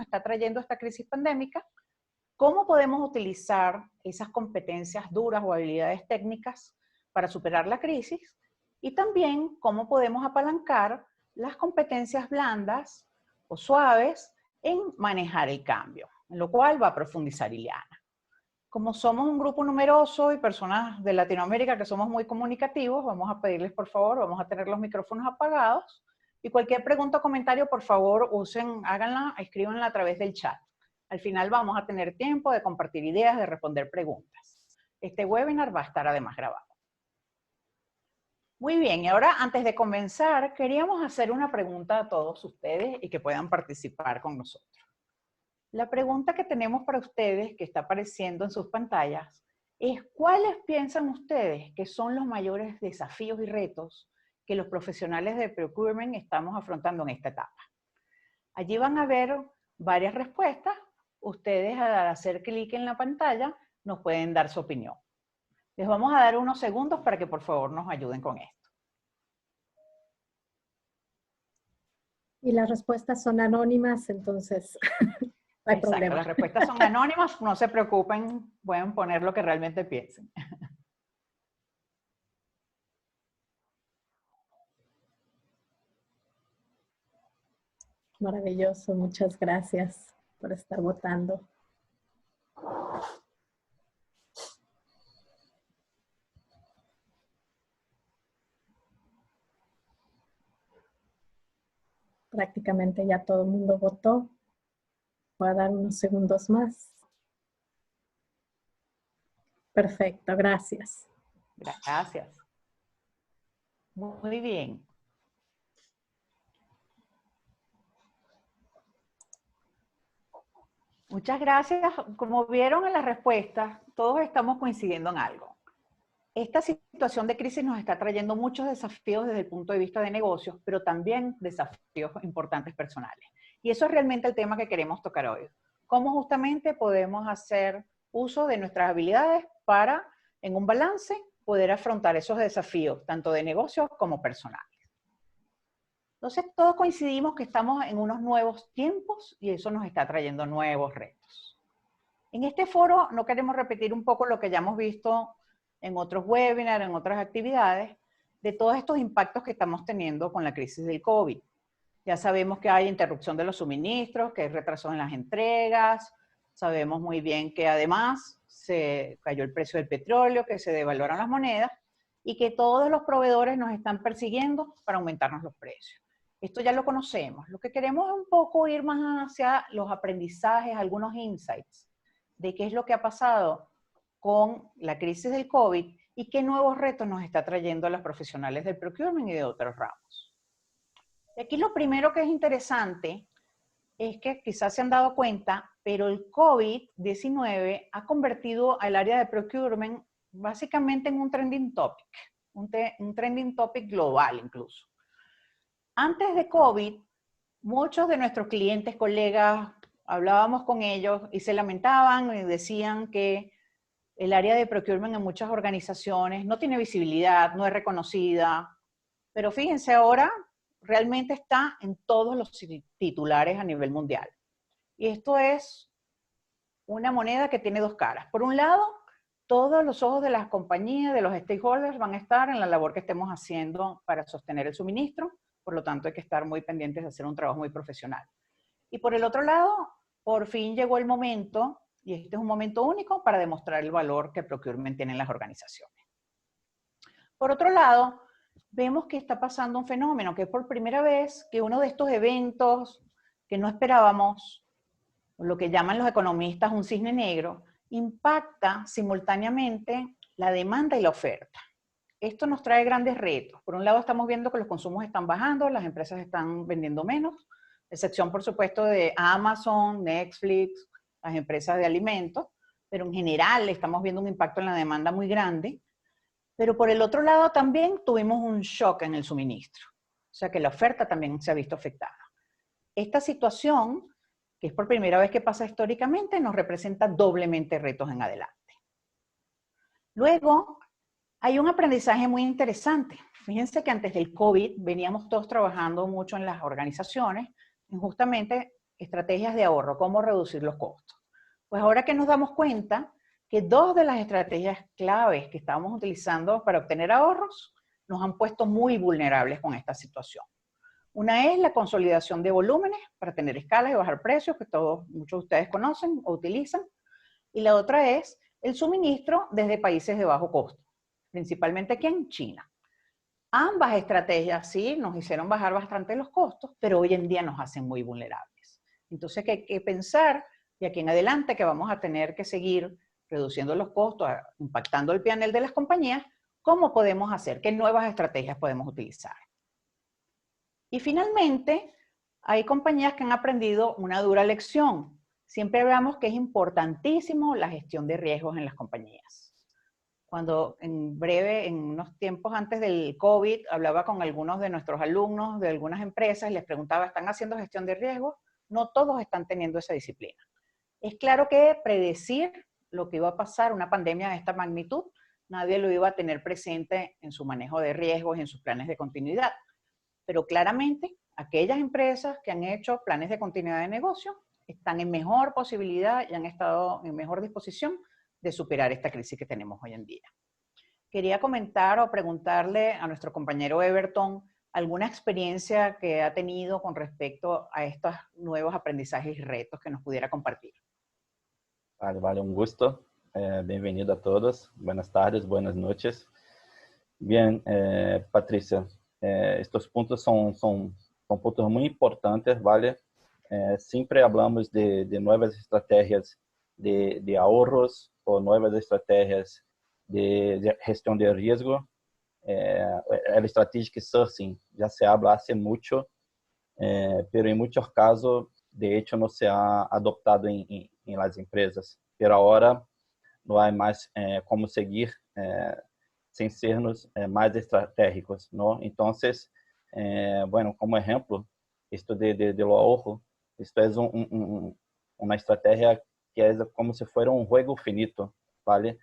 nos está trayendo esta crisis pandémica, cómo podemos utilizar esas competencias duras o habilidades técnicas para superar la crisis, y también cómo podemos apalancar las competencias blandas o suaves en manejar el cambio, en lo cual va a profundizar Ileana. Como somos un grupo numeroso y personas de Latinoamérica que somos muy comunicativos, vamos a pedirles por favor, vamos a tener los micrófonos apagados, y cualquier pregunta o comentario, por favor, háganla, escríbanla a través del chat. Al final vamos a tener tiempo de compartir ideas, de responder preguntas. Este webinar va a estar además grabado. Muy bien, y ahora antes de comenzar, queríamos hacer una pregunta a todos ustedes y que puedan participar con nosotros. La pregunta que tenemos para ustedes, que está apareciendo en sus pantallas, es ¿cuáles piensan ustedes que son los mayores desafíos y retos que los profesionales de procurement estamos afrontando en esta etapa? Allí van a ver varias respuestas. Ustedes, al hacer clic en la pantalla, nos pueden dar su opinión. Les vamos a dar unos segundos para que por favor nos ayuden con esto. Y las respuestas son anónimas, entonces no hay Exacto, problema. las respuestas son anónimas, no se preocupen, pueden poner lo que realmente piensen. Maravilloso, muchas gracias por estar votando. Prácticamente ya todo el mundo votó. Voy a dar unos segundos más. Perfecto, gracias. Gracias. Muy bien. Muchas gracias. Como vieron en las respuestas, todos estamos coincidiendo en algo. Esta situación de crisis nos está trayendo muchos desafíos desde el punto de vista de negocios, pero también desafíos importantes personales. Y eso es realmente el tema que queremos tocar hoy. Cómo justamente podemos hacer uso de nuestras habilidades para, en un balance, poder afrontar esos desafíos, tanto de negocios como personales. Entonces, todos coincidimos que estamos en unos nuevos tiempos y eso nos está trayendo nuevos retos. En este foro no queremos repetir un poco lo que ya hemos visto en otros webinars, en otras actividades, de todos estos impactos que estamos teniendo con la crisis del COVID. Ya sabemos que hay interrupción de los suministros, que hay retrasos en las entregas, sabemos muy bien que además se cayó el precio del petróleo, que se devaluaron las monedas y que todos los proveedores nos están persiguiendo para aumentarnos los precios. Esto ya lo conocemos. Lo que queremos es un poco ir más hacia los aprendizajes, algunos insights de qué es lo que ha pasado con la crisis del COVID y qué nuevos retos nos está trayendo a los profesionales del procurement y de otros ramos. Y aquí lo primero que es interesante es que quizás se han dado cuenta, pero el COVID-19 ha convertido al área de procurement básicamente en un trending topic, un trending topic global incluso. Antes de COVID, muchos de nuestros clientes, colegas, hablábamos con ellos y se lamentaban y decían que el área de procurement en muchas organizaciones no tiene visibilidad, no es reconocida, pero fíjense ahora, realmente está en todos los titulares a nivel mundial. Y esto es una moneda que tiene dos caras. Por un lado, todos los ojos de las compañías, de los stakeholders van a estar en la labor que estemos haciendo para sostener el suministro, por lo tanto hay que estar muy pendientes de hacer un trabajo muy profesional. Y por el otro lado, por fin llegó el momento, y este es un momento único para demostrar el valor que procurement tiene en las organizaciones. Por otro lado, vemos que está pasando un fenómeno, que es por primera vez que uno de estos eventos que no esperábamos, lo que llaman los economistas un cisne negro, impacta simultáneamente la demanda y la oferta. Esto nos trae grandes retos. Por un lado estamos viendo que los consumos están bajando, las empresas están vendiendo menos, excepción por supuesto de Amazon, Netflix, las empresas de alimentos, pero en general estamos viendo un impacto en la demanda muy grande. Pero por el otro lado también tuvimos un shock en el suministro, o sea que la oferta también se ha visto afectada. Esta situación, que es por primera vez que pasa históricamente, nos representa doblemente retos en adelante. Luego, hay un aprendizaje muy interesante. Fíjense que antes del COVID veníamos todos trabajando mucho en las organizaciones, en justamente estrategias de ahorro, cómo reducir los costos. Pues ahora que nos damos cuenta que dos de las estrategias claves que estábamos utilizando para obtener ahorros nos han puesto muy vulnerables con esta situación. Una es la consolidación de volúmenes para tener escalas y bajar precios, que muchos de ustedes conocen o utilizan. Y la otra es el suministro desde países de bajo costo, principalmente aquí en China. Ambas estrategias sí nos hicieron bajar bastante los costos, pero hoy en día nos hacen muy vulnerables. Entonces hay que pensar de aquí en adelante que vamos a tener que seguir reduciendo los costos, impactando el P&L de las compañías, ¿cómo podemos hacer? ¿Qué nuevas estrategias podemos utilizar? Y finalmente, hay compañías que han aprendido una dura lección. Siempre hablamos que es importantísimo la gestión de riesgos en las compañías. Cuando en unos tiempos antes del COVID, hablaba con algunos de nuestros alumnos de algunas empresas y les preguntaba, ¿están haciendo gestión de riesgos? No todos están teniendo esa disciplina. Es claro que predecir lo que iba a pasar, una pandemia de esta magnitud, nadie lo iba a tener presente en su manejo de riesgos y en sus planes de continuidad. Pero claramente, aquellas empresas que han hecho planes de continuidad de negocio están en mejor posibilidad y han estado en mejor disposición de superar esta crisis que tenemos hoy en día. Quería comentar o preguntarle a nuestro compañero Everton alguna experiencia que ha tenido con respecto a estos nuevos aprendizajes y retos que nos pudiera compartir. Vale, un gusto. Bienvenido a todos. Buenas tardes, buenas noches. Bien, Patricia, estos puntos son puntos muy importantes, ¿vale? Siempre hablamos de nuevas estrategias de ahorros o nuevas estrategias de gestión de riesgo. El strategic sourcing ya se habla hace mucho, pero en muchos casos, de hecho, no se ha adoptado en las empresas. Pero ahora no hay más como seguir sin sermos más estratégicos, ¿no? Entonces, bueno, como ejemplo, esto de lo ahorro, esto es una estrategia que es como si fuera un juego finito, ¿vale?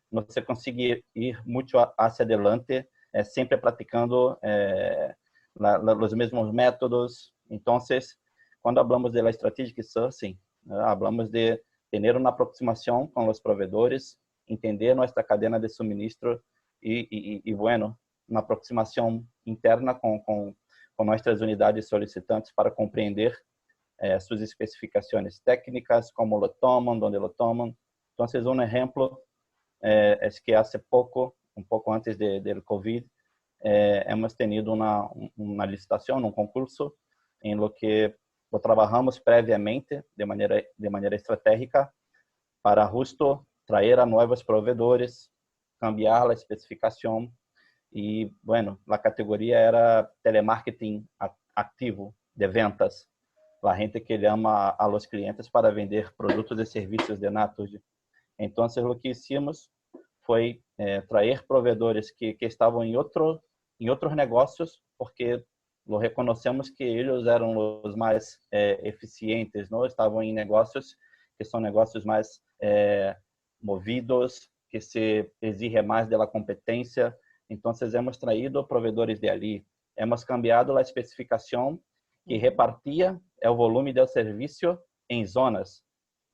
No se consigue ir mucho hacia adelante, siempre practicando los mismos métodos. Entonces, cuando hablamos de la strategic sourcing, hablamos de tener una aproximación con los proveedores, entender nuestra cadena de suministro y bueno, una aproximación interna con nuestras unidades solicitantes para comprender sus especificaciones técnicas, cómo lo toman, dónde lo toman. Entonces, un ejemplo es que hace poco, un poco antes del COVID, hemos tenido una licitación, un concurso, en lo que lo trabajamos previamente de manera estratégica para justo traer a nuevos proveedores, cambiar la especificación y, bueno, la categoría era telemarketing activo de ventas. La gente que llama a los clientes para vender productos y servicios de Naturgy. Entonces, lo que hicimos fue traer proveedores que estaban en otros negocios, porque lo reconocemos que ellos eran los más eficientes, ¿no? Estaban en negocios que son negocios más movidos, que se exige más de la competencia. Entonces, hemos traído proveedores de allí. Hemos cambiado la especificación que repartía el volumen del servicio en zonas.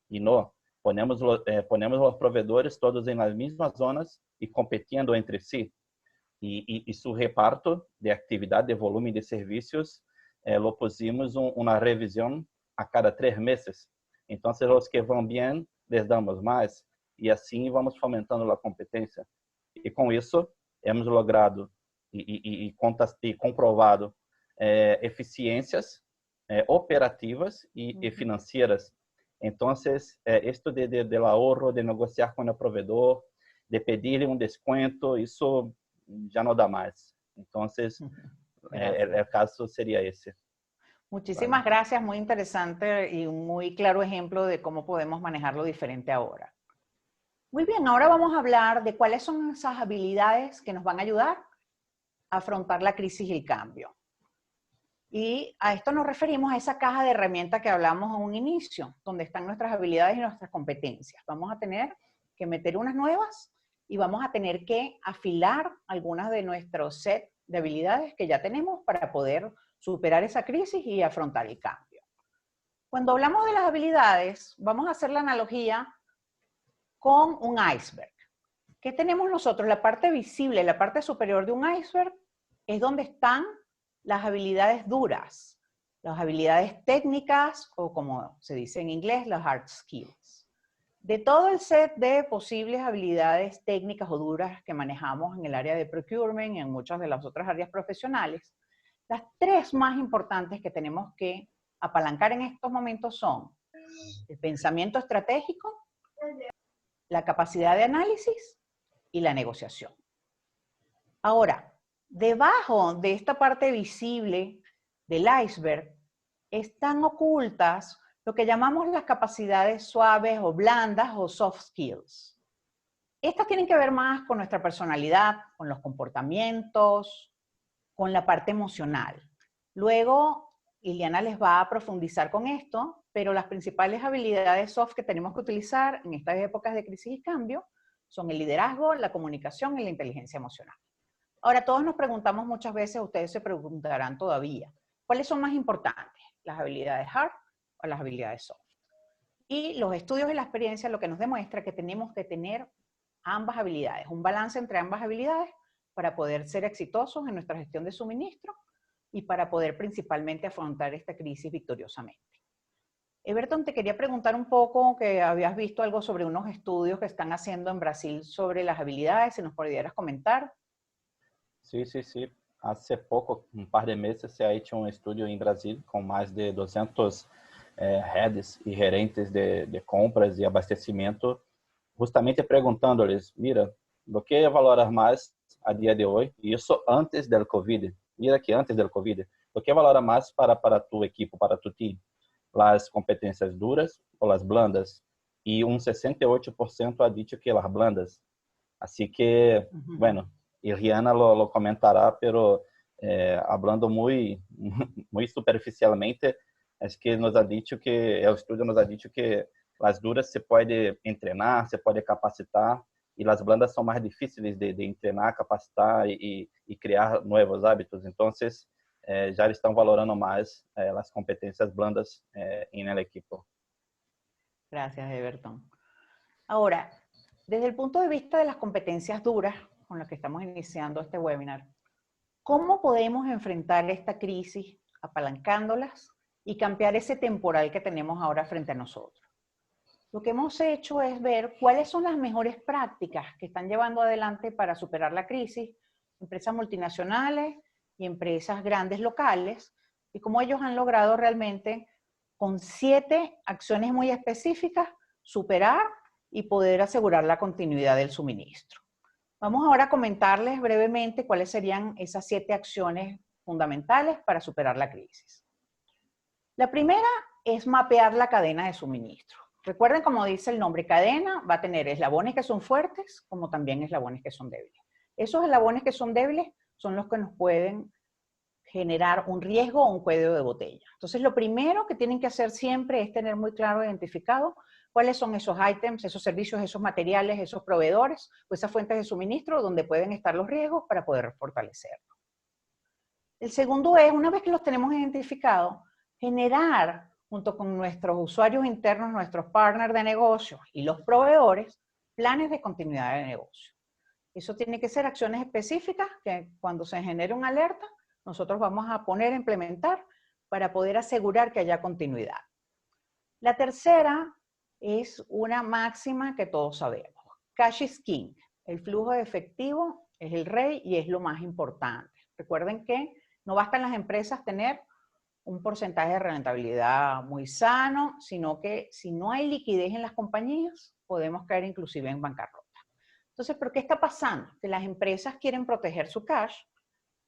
Y no, ponemos los proveedores todos en las mismas zonas y compitiendo entre sí. Y su reparto de actividad, de volumen de servicios, lo pusimos una revisión a cada 3 meses. Entonces, los que van bien, les damos más. Y así vamos fomentando la competencia. Y con eso, hemos logrado y comprovado eficiencias operativas y financieras. Entonces, esto del ahorro, de negociar con el proveedor, de pedirle un descuento, eso ya no da más. Entonces, el caso sería ese. Muchísimas gracias, muy interesante y un muy claro ejemplo de cómo podemos manejarlo diferente ahora. Muy bien, ahora vamos a hablar de cuáles son esas habilidades que nos van a ayudar a afrontar la crisis y el cambio. Y a esto nos referimos a esa caja de herramientas que hablamos en un inicio, donde están nuestras habilidades y nuestras competencias. Vamos a tener que meter unas nuevas y vamos a tener que afilar algunas de nuestros set de habilidades que ya tenemos para poder superar esa crisis y afrontar el cambio. Cuando hablamos de las habilidades, vamos a hacer la analogía con un iceberg. ¿Qué tenemos nosotros? La parte visible, la parte superior de un iceberg es donde están las habilidades duras, las habilidades técnicas o como se dice en inglés, las hard skills. De todo el set de posibles habilidades técnicas o duras que manejamos en el área de procurement y en muchas de las otras áreas profesionales, las tres más importantes que tenemos que apalancar en estos momentos son el pensamiento estratégico, la capacidad de análisis y la negociación. Ahora, debajo de esta parte visible del iceberg están ocultas lo que llamamos las capacidades suaves o blandas o soft skills. Estas tienen que ver más con nuestra personalidad, con los comportamientos, con la parte emocional. Luego, Liliana les va a profundizar con esto, pero las principales habilidades soft que tenemos que utilizar en estas épocas de crisis y cambio son el liderazgo, la comunicación y la inteligencia emocional. Ahora, todos nos preguntamos muchas veces, ustedes se preguntarán todavía, ¿cuáles son más importantes? ¿Las habilidades hard o las habilidades soft? Y los estudios y la experiencia lo que nos demuestra que tenemos que tener ambas habilidades, un balance entre ambas habilidades para poder ser exitosos en nuestra gestión de suministro y para poder principalmente afrontar esta crisis victoriosamente. Everton, te quería preguntar un poco, que habías visto algo sobre unos estudios que están haciendo en Brasil sobre las habilidades, si nos pudieras comentar. Sí, sí, sí. Hace poco, un par de meses, se ha hecho un estudio en Brasil con más de 200 heads y gerentes de compras y abastecimiento, justamente preguntándoles, mira, lo que valoras más a día de hoy, y eso antes del COVID, mira que antes del COVID, lo que valora más para tu equipo, para tu team, las competencias duras o las blandas, y un 68% ha dicho que las blandas. Así que, bueno, y Rihanna lo comentará, pero hablando muy, muy superficialmente, es que nos ha dicho que, el estudio nos ha dicho que las duras se puede entrenar, se puede capacitar, y las blandas son más difíciles de entrenar, capacitar y crear nuevos hábitos. Entonces, ya están valorando más las competencias blandas en el equipo. Gracias, Everton. Ahora, desde el punto de vista de las competencias duras, con las que estamos iniciando este webinar, ¿cómo podemos enfrentar esta crisis apalancándolas y cambiar ese temporal que tenemos ahora frente a nosotros? Lo que hemos hecho es ver cuáles son las mejores prácticas que están llevando adelante para superar la crisis, empresas multinacionales y empresas grandes locales, y cómo ellos han logrado realmente, con 7 acciones muy específicas, superar y poder asegurar la continuidad del suministro. Vamos ahora a comentarles brevemente cuáles serían esas 7 acciones fundamentales para superar la crisis. La primera es mapear la cadena de suministro. Recuerden, como dice el nombre, cadena va a tener eslabones que son fuertes, como también eslabones que son débiles. Esos eslabones que son débiles son los que nos pueden generar un riesgo o un cuello de botella. Entonces, lo primero que tienen que hacer siempre es tener muy claro identificado cuáles son esos ítems, esos servicios, esos materiales, esos proveedores o esas fuentes de suministro donde pueden estar los riesgos para poder fortalecerlo. El segundo es, una vez que los tenemos identificados, generar, junto con nuestros usuarios internos, nuestros partners de negocio y los proveedores, planes de continuidad de negocio. Eso tiene que ser acciones específicas que cuando se genere una alerta, nosotros vamos a poner a implementar para poder asegurar que haya continuidad. La tercera es una máxima que todos sabemos. Cash is king. El flujo de efectivo es el rey y es lo más importante. Recuerden que no basta en las empresas tener un porcentaje de rentabilidad muy sano, sino que si no hay liquidez en las compañías, podemos caer inclusive en bancarrota. Entonces, ¿por qué está pasando? Que las empresas quieren proteger su cash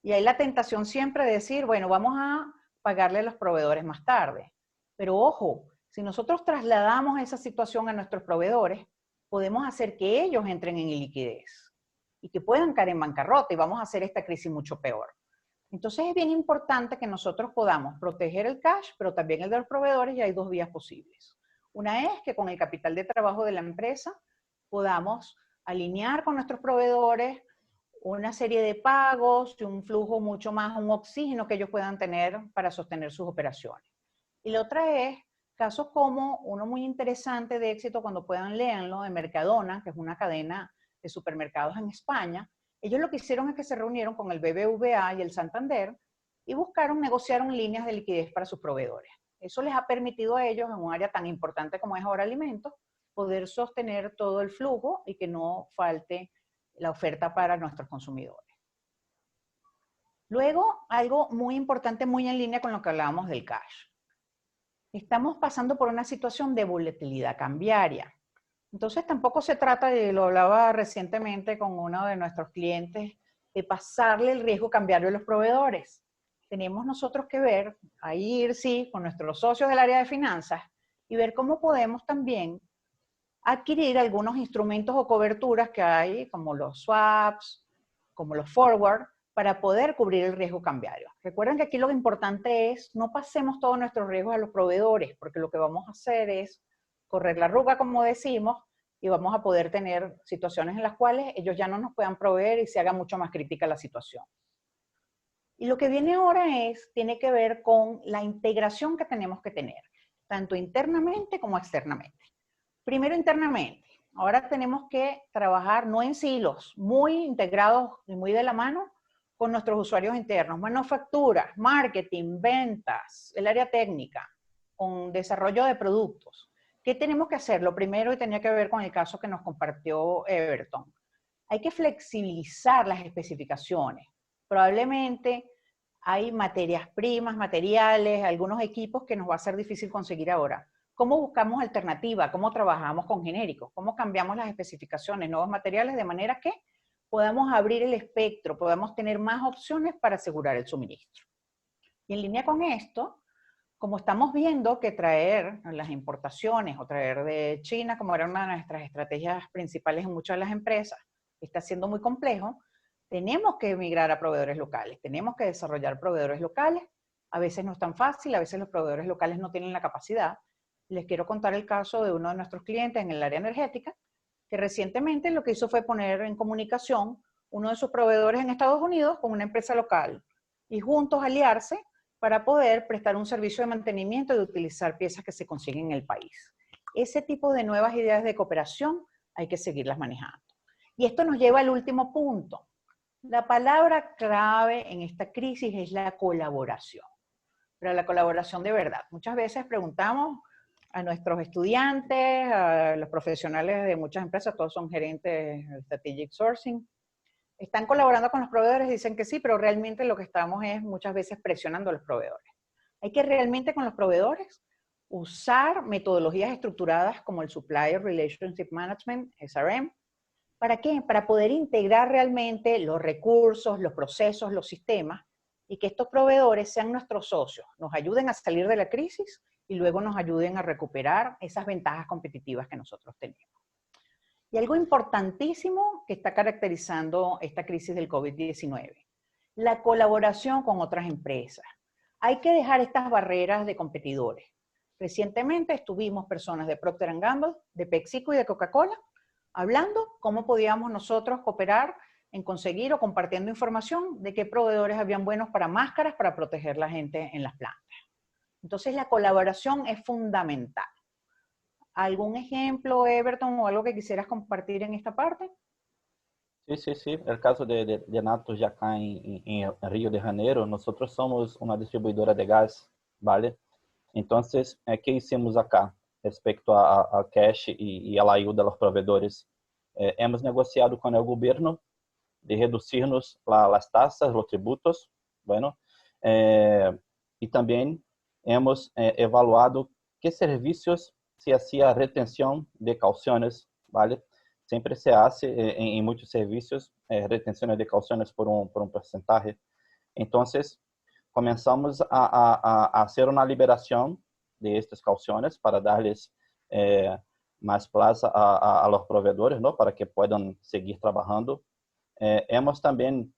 y hay la tentación siempre de decir, bueno, vamos a pagarle a los proveedores más tarde. Pero ojo, si nosotros trasladamos esa situación a nuestros proveedores, podemos hacer que ellos entren en liquidez y que puedan caer en bancarrota y vamos a hacer esta crisis mucho peor. Entonces es bien importante que nosotros podamos proteger el cash, pero también el de los proveedores, y hay 2 vías posibles. Una es que con el capital de trabajo de la empresa podamos alinear con nuestros proveedores una serie de pagos y un flujo mucho más, un oxígeno que ellos puedan tener para sostener sus operaciones. Y la otra es Casos como uno muy interesante de éxito, cuando puedan léanlo, de Mercadona, que es una cadena de supermercados en España. Ellos lo que hicieron es que se reunieron con el BBVA y el Santander y negociaron líneas de liquidez para sus proveedores. Eso les ha permitido a ellos, en un área tan importante como es ahora alimentos, poder sostener todo el flujo y que no falte la oferta para nuestros consumidores. Luego, algo muy importante, muy en línea con lo que hablábamos del cash. Estamos pasando por una situación de volatilidad cambiaria. Entonces tampoco se trata, de, lo hablaba recientemente con uno de nuestros clientes, de pasarle el riesgo cambiario a los proveedores. Tenemos nosotros que ver, ahí ir sí, con nuestros socios del área de finanzas y ver cómo podemos también adquirir algunos instrumentos o coberturas que hay, como los swaps, como los forward, para poder cubrir el riesgo cambiario. Recuerden que aquí lo importante es no pasemos todos nuestros riesgos a los proveedores, porque lo que vamos a hacer es correr la arruga, como decimos, y vamos a poder tener situaciones en las cuales ellos ya no nos puedan proveer y se haga mucho más crítica la situación. Y lo que viene ahora tiene que ver con la integración que tenemos que tener, tanto internamente como externamente. Primero internamente. Ahora tenemos que trabajar no en silos, muy integrados y muy de la mano con nuestros usuarios internos, manufacturas, marketing, ventas, el área técnica, con desarrollo de productos. ¿Qué tenemos que hacer? Lo primero, y tenía que ver con el caso que nos compartió Everton, hay que flexibilizar las especificaciones. Probablemente hay materias primas, materiales, algunos equipos que nos va a ser difícil conseguir ahora. ¿Cómo buscamos alternativa? ¿Cómo trabajamos con genéricos? ¿Cómo cambiamos las especificaciones, nuevos materiales, de manera que podamos abrir el espectro, podamos tener más opciones para asegurar el suministro? Y en línea con esto, como estamos viendo que traer las importaciones o traer de China, como era una de nuestras estrategias principales en muchas de las empresas, está siendo muy complejo, tenemos que migrar a proveedores locales, tenemos que desarrollar proveedores locales. A veces no es tan fácil, a veces los proveedores locales no tienen la capacidad. Les quiero contar el caso de uno de nuestros clientes en el área energética, que recientemente lo que hizo fue poner en comunicación uno de sus proveedores en Estados Unidos con una empresa local y juntos aliarse para poder prestar un servicio de mantenimiento y de utilizar piezas que se consiguen en el país. Ese tipo de nuevas ideas de cooperación hay que seguirlas manejando. Y esto nos lleva al último punto. La palabra clave en esta crisis es la colaboración, pero la colaboración de verdad. Muchas veces preguntamos a nuestros estudiantes, a los profesionales de muchas empresas, todos son gerentes de Strategic Sourcing, están colaborando con los proveedores, dicen que sí, pero realmente lo que estamos es muchas veces presionando a los proveedores. Hay que realmente con los proveedores usar metodologías estructuradas como el Supplier Relationship Management, SRM. ¿Para qué? Para poder integrar realmente los recursos, los procesos, los sistemas, y que estos proveedores sean nuestros socios, nos ayuden a salir de la crisis y luego nos ayuden a recuperar esas ventajas competitivas que nosotros tenemos. Y algo importantísimo que está caracterizando esta crisis del COVID-19, la colaboración con otras empresas. Hay que dejar estas barreras de competidores. Recientemente estuvimos personas de Procter & Gamble, de PepsiCo y de Coca-Cola, hablando cómo podíamos nosotros cooperar en conseguir o compartiendo información de qué proveedores habían buenos para máscaras para proteger a la gente en las plantas. Entonces la colaboración es fundamental. ¿Algún ejemplo, Everton, o algo que quisieras compartir en esta parte? Sí, sí, sí. El caso de Natos ya acá en Río de Janeiro, nosotros somos una distribuidora de gas, ¿vale? Entonces, ¿qué hicimos acá respecto a cash y a la ayuda a los proveedores? Hemos negociado con el gobierno de reducirnos las tasas, los tributos, bueno, y también hemos evaluado qué servicios se hacía retención de cauciones, ¿vale? Siempre se hace en muchos servicios retenciones de cauciones por un porcentaje. Entonces, comenzamos a hacer una liberación de estas cauciones para darles más plaza a los proveedores, ¿no? Para que puedan seguir trabajando. Hemos también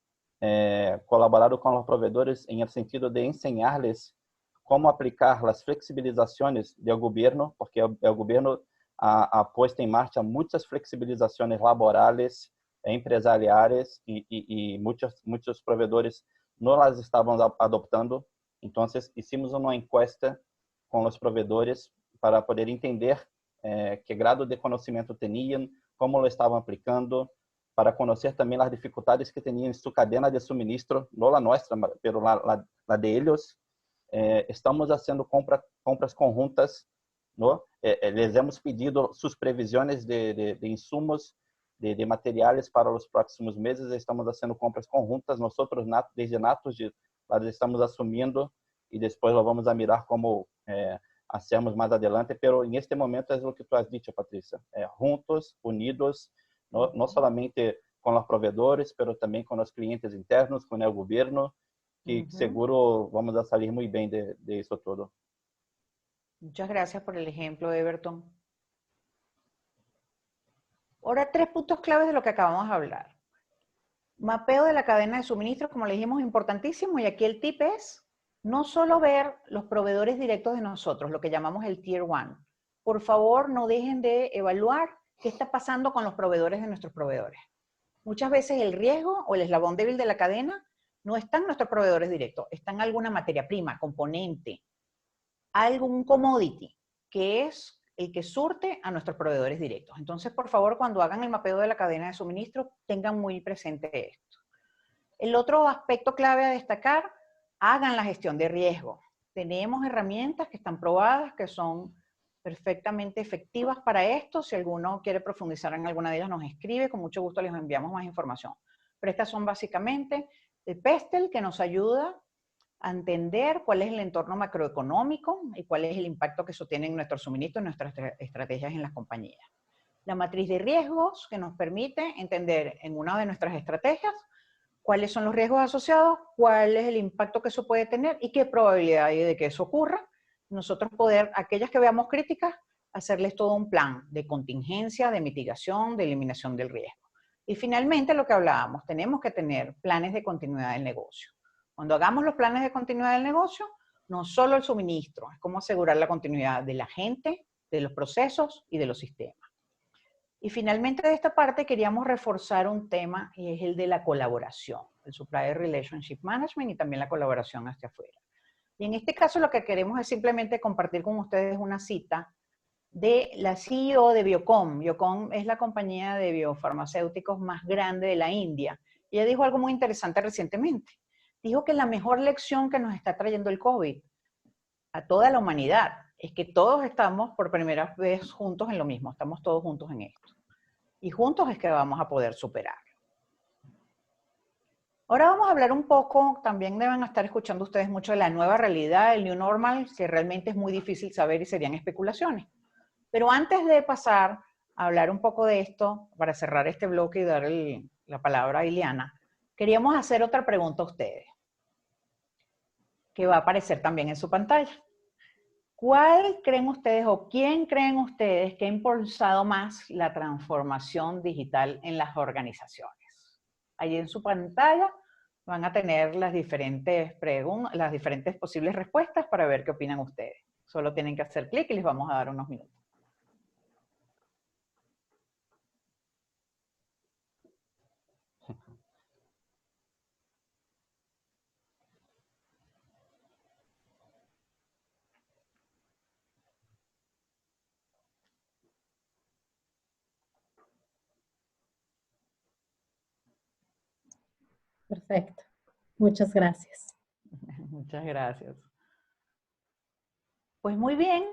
colaborado con los proveedores en el sentido de enseñarles cómo aplicar las flexibilizaciones del gobierno, porque el gobierno ha puesto en marcha muchas flexibilizaciones laborales, empresariales, y muchos proveedores no las estaban adoptando. Entonces, hicimos una encuesta con los proveedores para poder entender qué grado de conocimiento tenían, cómo lo estaban aplicando, para conocer también las dificultades que tenían en su cadena de suministro, no la nuestra, pero la de ellos. Estamos haciendo compras conjuntas, ¿no? Les hemos pedido sus previsiones de insumos, de materiales para los próximos meses. Estamos haciendo compras conjuntas. Nosotros, desde Natos, las estamos asumiendo y después lo vamos a mirar cómo hacemos más adelante. Pero en este momento es lo que tú has dicho, Patricia. Juntos, unidos, no solamente con los proveedores, pero también con los clientes internos, con el gobierno, que seguro vamos a salir muy bien de eso todo. Muchas gracias por el ejemplo, Everton. Ahora, 3 puntos claves de lo que acabamos de hablar. Mapeo de la cadena de suministro, como le dijimos, importantísimo, y aquí el tip es no solo ver los proveedores directos de nosotros, lo que llamamos el Tier 1. Por favor, no dejen de evaluar qué está pasando con los proveedores de nuestros proveedores. Muchas veces el riesgo o el eslabón débil de la cadena no está en nuestros proveedores directos, está en alguna materia prima, componente, algún commodity, que es el que surte a nuestros proveedores directos. Entonces, por favor, cuando hagan el mapeo de la cadena de suministro, tengan muy presente esto. El otro aspecto clave a destacar, hagan la gestión de riesgo. Tenemos herramientas que están probadas, que son perfectamente efectivas para esto. Si alguno quiere profundizar en alguna de ellas, nos escribe, con mucho gusto les enviamos más información. Pero estas son básicamente el PESTEL, que nos ayuda a entender cuál es el entorno macroeconómico y cuál es el impacto que eso tiene en nuestro suministro y nuestras estrategias en las compañías. La matriz de riesgos, que nos permite entender en una de nuestras estrategias cuáles son los riesgos asociados, cuál es el impacto que eso puede tener y qué probabilidad hay de que eso ocurra. Nosotros poder, aquellas que veamos críticas, hacerles todo un plan de contingencia, de mitigación, de eliminación del riesgo. Y finalmente, lo que hablábamos, tenemos que tener planes de continuidad del negocio. Cuando hagamos los planes de continuidad del negocio, no solo el suministro, es como asegurar la continuidad de la gente, de los procesos y de los sistemas. Y finalmente de esta parte queríamos reforzar un tema y es el de la colaboración, el Supplier Relationship Management y también la colaboración hacia afuera. Y en este caso lo que queremos es simplemente compartir con ustedes una cita de la CEO de Biocon. Biocon es la compañía de biofarmacéuticos más grande de la India. Y ella dijo algo muy interesante recientemente. Dijo que la mejor lección que nos está trayendo el COVID a toda la humanidad es que todos estamos por primera vez juntos en lo mismo, estamos todos juntos en esto. Y juntos es que vamos a poder superarlo. Ahora vamos a hablar un poco, también deben estar escuchando ustedes mucho de la nueva realidad, el New Normal, que realmente es muy difícil saber y serían especulaciones. Pero antes de pasar a hablar un poco de esto, para cerrar este bloque y dar la palabra a Ileana, queríamos hacer otra pregunta a ustedes, que va a aparecer también en su pantalla. ¿Cuál creen ustedes o quién creen ustedes que ha impulsado más la transformación digital en las organizaciones? Ahí en su pantalla van a tener las diferentes posibles respuestas para ver qué opinan ustedes. Solo tienen que hacer clic y les vamos a dar unos minutos. Perfecto. Muchas gracias. Muchas gracias. Pues muy bien,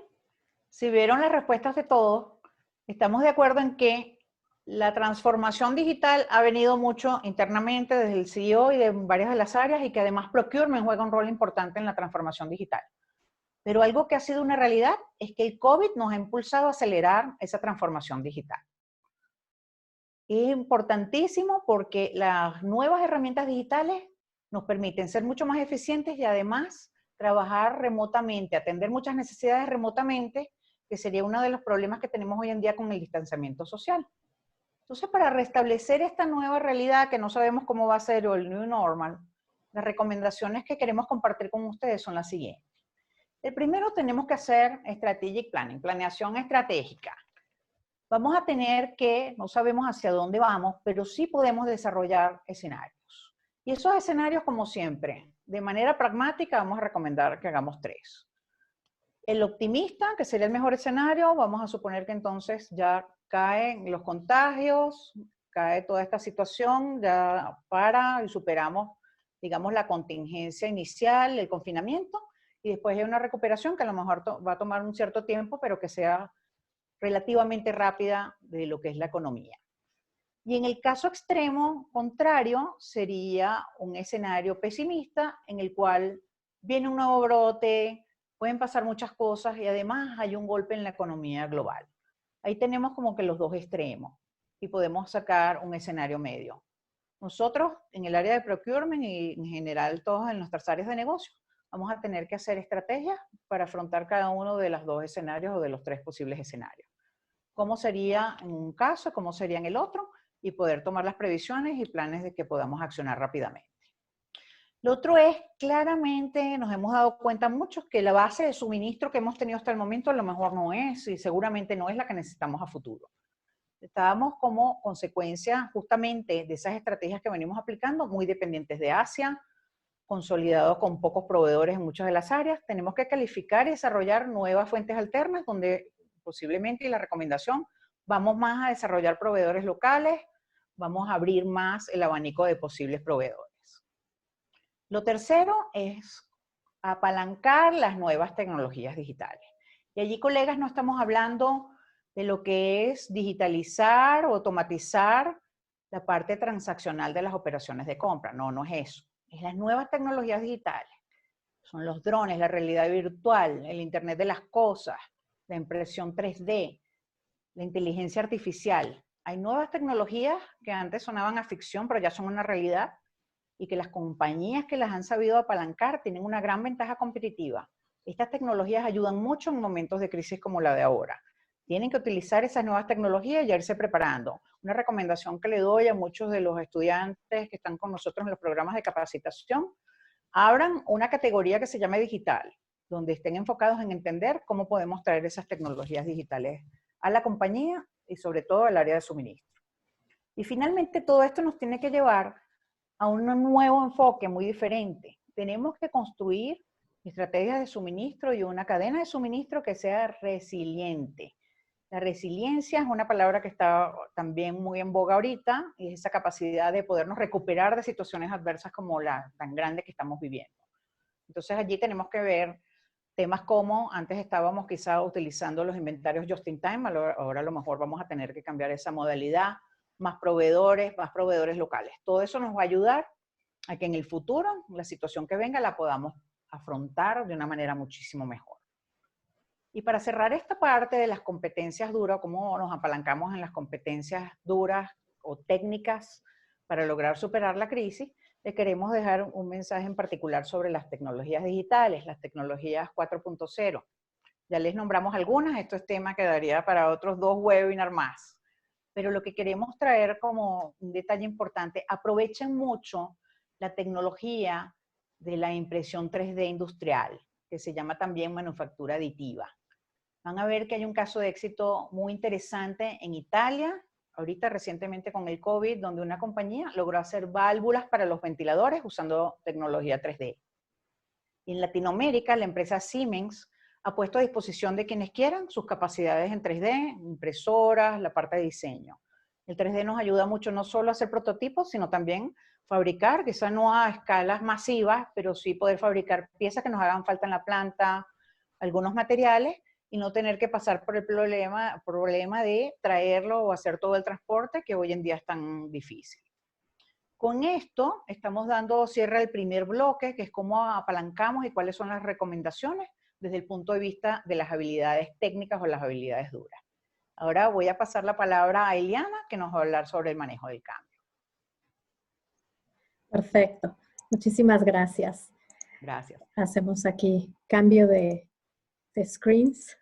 si vieron las respuestas de todos, estamos de acuerdo en que la transformación digital ha venido mucho internamente desde el CEO y de varias de las áreas y que además procurement juega un rol importante en la transformación digital. Pero algo que ha sido una realidad es que el COVID nos ha impulsado a acelerar esa transformación digital. Es importantísimo porque las nuevas herramientas digitales nos permiten ser mucho más eficientes y además trabajar remotamente, atender muchas necesidades remotamente, que sería uno de los problemas que tenemos hoy en día con el distanciamiento social. Entonces, para restablecer esta nueva realidad que no sabemos cómo va a ser o el new normal, las recomendaciones que queremos compartir con ustedes son las siguientes. El primero, tenemos que hacer strategic planning, planeación estratégica. Vamos a tener que, no sabemos hacia dónde vamos, pero sí podemos desarrollar escenarios. Y esos escenarios, como siempre, de manera pragmática, vamos a recomendar que hagamos 3. El optimista, que sería el mejor escenario, vamos a suponer que entonces ya caen los contagios, cae toda esta situación, ya para y superamos, digamos, la contingencia inicial, el confinamiento, y después hay una recuperación que a lo mejor va a tomar un cierto tiempo, pero que sea relativamente rápida de lo que es la economía. Y en el caso extremo contrario, sería un escenario pesimista en el cual viene un nuevo brote, pueden pasar muchas cosas y además hay un golpe en la economía global. Ahí tenemos como que los dos extremos y podemos sacar un escenario medio. Nosotros en el área de procurement y en general todos en nuestras áreas de negocio vamos a tener que hacer estrategias para afrontar cada uno de los dos escenarios o de los tres posibles escenarios. ¿Cómo sería en un caso? ¿Cómo sería en el otro? Y poder tomar las previsiones y planes de que podamos accionar rápidamente. Lo otro es, claramente nos hemos dado cuenta muchos que la base de suministro que hemos tenido hasta el momento a lo mejor no es y seguramente no es la que necesitamos a futuro. Estábamos como consecuencia justamente de esas estrategias que venimos aplicando, muy dependientes de Asia, consolidados con pocos proveedores en muchas de las áreas. Tenemos que calificar y desarrollar nuevas fuentes alternas donde posiblemente, y la recomendación, vamos más a desarrollar proveedores locales, vamos a abrir más el abanico de posibles proveedores. Lo tercero es apalancar las nuevas tecnologías digitales. Y allí, colegas, no estamos hablando de lo que es digitalizar o automatizar la parte transaccional de las operaciones de compra. No, no es eso. Es las nuevas tecnologías digitales. Son los drones, la realidad virtual, el Internet de las cosas, la impresión 3D, la inteligencia artificial. Hay nuevas tecnologías que antes sonaban a ficción, pero ya son una realidad y que las compañías que las han sabido apalancar tienen una gran ventaja competitiva. Estas tecnologías ayudan mucho en momentos de crisis como la de ahora. Tienen que utilizar esas nuevas tecnologías y irse preparando. Una recomendación que le doy a muchos de los estudiantes que están con nosotros en los programas de capacitación, abran una categoría que se llame digital, donde estén enfocados en entender cómo podemos traer esas tecnologías digitales a la compañía y sobre todo al área de suministro. Y finalmente todo esto nos tiene que llevar a un nuevo enfoque muy diferente. Tenemos que construir estrategias de suministro y una cadena de suministro que sea resiliente. La resiliencia es una palabra que está también muy en boga ahorita, y es esa capacidad de podernos recuperar de situaciones adversas como la tan grande que estamos viviendo. Entonces allí tenemos que ver temas como, antes estábamos quizá utilizando los inventarios just in time, ahora a lo mejor vamos a tener que cambiar esa modalidad, más proveedores locales. Todo eso nos va a ayudar a que en el futuro, la situación que venga, la podamos afrontar de una manera muchísimo mejor. Y para cerrar esta parte de las competencias duras, cómo nos apalancamos en las competencias duras o técnicas para lograr superar la crisis, le queremos dejar un mensaje en particular sobre las tecnologías digitales, las tecnologías 4.0. Ya les nombramos algunas, esto es tema que daría para otros 2 webinars más. Pero lo que queremos traer como un detalle importante, aprovechen mucho la tecnología de la impresión 3D industrial, que se llama también manufactura aditiva. Van a ver que hay un caso de éxito muy interesante en Italia, ahorita recientemente con el COVID, donde una compañía logró hacer válvulas para los ventiladores usando tecnología 3D. Y en Latinoamérica, la empresa Siemens ha puesto a disposición de quienes quieran sus capacidades en 3D, impresoras, la parte de diseño. El 3D nos ayuda mucho no solo a hacer prototipos, sino también fabricar, quizás no a escalas masivas, pero sí poder fabricar piezas que nos hagan falta en la planta, algunos materiales, y no tener que pasar por el problema de traerlo o hacer todo el transporte que hoy en día es tan difícil. Con esto estamos dando cierre al primer bloque, que es cómo apalancamos y cuáles son las recomendaciones desde el punto de vista de las habilidades técnicas o las habilidades duras. Ahora voy a pasar la palabra a Eliana, que nos va a hablar sobre el manejo del cambio. Perfecto. Muchísimas gracias. Gracias. Hacemos aquí cambio de screens.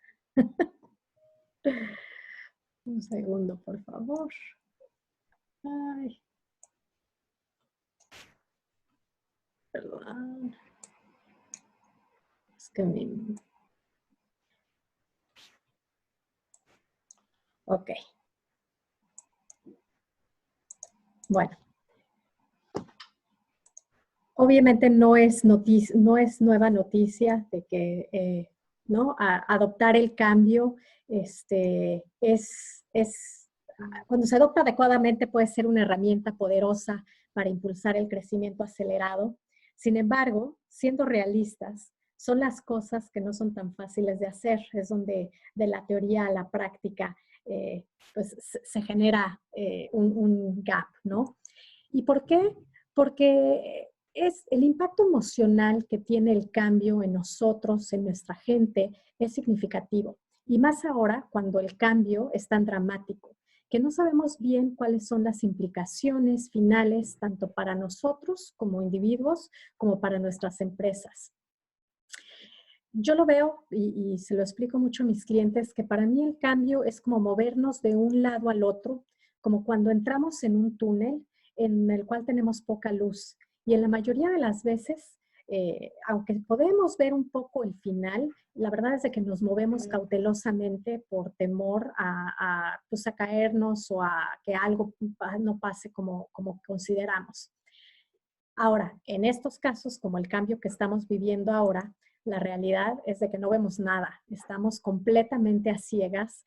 Un segundo, por favor. Ay. Perdón. Es que Ok. Bueno. Obviamente no es nueva noticia de que ¿no? Adoptar el cambio cuando se adopta adecuadamente puede ser una herramienta poderosa para impulsar el crecimiento acelerado. Sin embargo, siendo realistas, son las cosas que no son tan fáciles de hacer. Es donde de la teoría a la práctica pues se genera un gap, ¿no? ¿Y por qué? Porque es el impacto emocional que tiene el cambio en nosotros, en nuestra gente, es significativo. Y más ahora cuando el cambio es tan dramático, que no sabemos bien cuáles son las implicaciones finales, tanto para nosotros como individuos, como para nuestras empresas. Yo lo veo y se lo explico mucho a mis clientes, que para mí el cambio es como movernos de un lado al otro, como cuando entramos en un túnel en el cual tenemos poca luz. Y en la mayoría de las veces, aunque podemos ver un poco el final, la verdad es de que nos movemos cautelosamente por temor pues a caernos o a que algo no pase como consideramos. Ahora, en estos casos, como el cambio que estamos viviendo ahora, la realidad es de que no vemos nada. Estamos completamente a ciegas.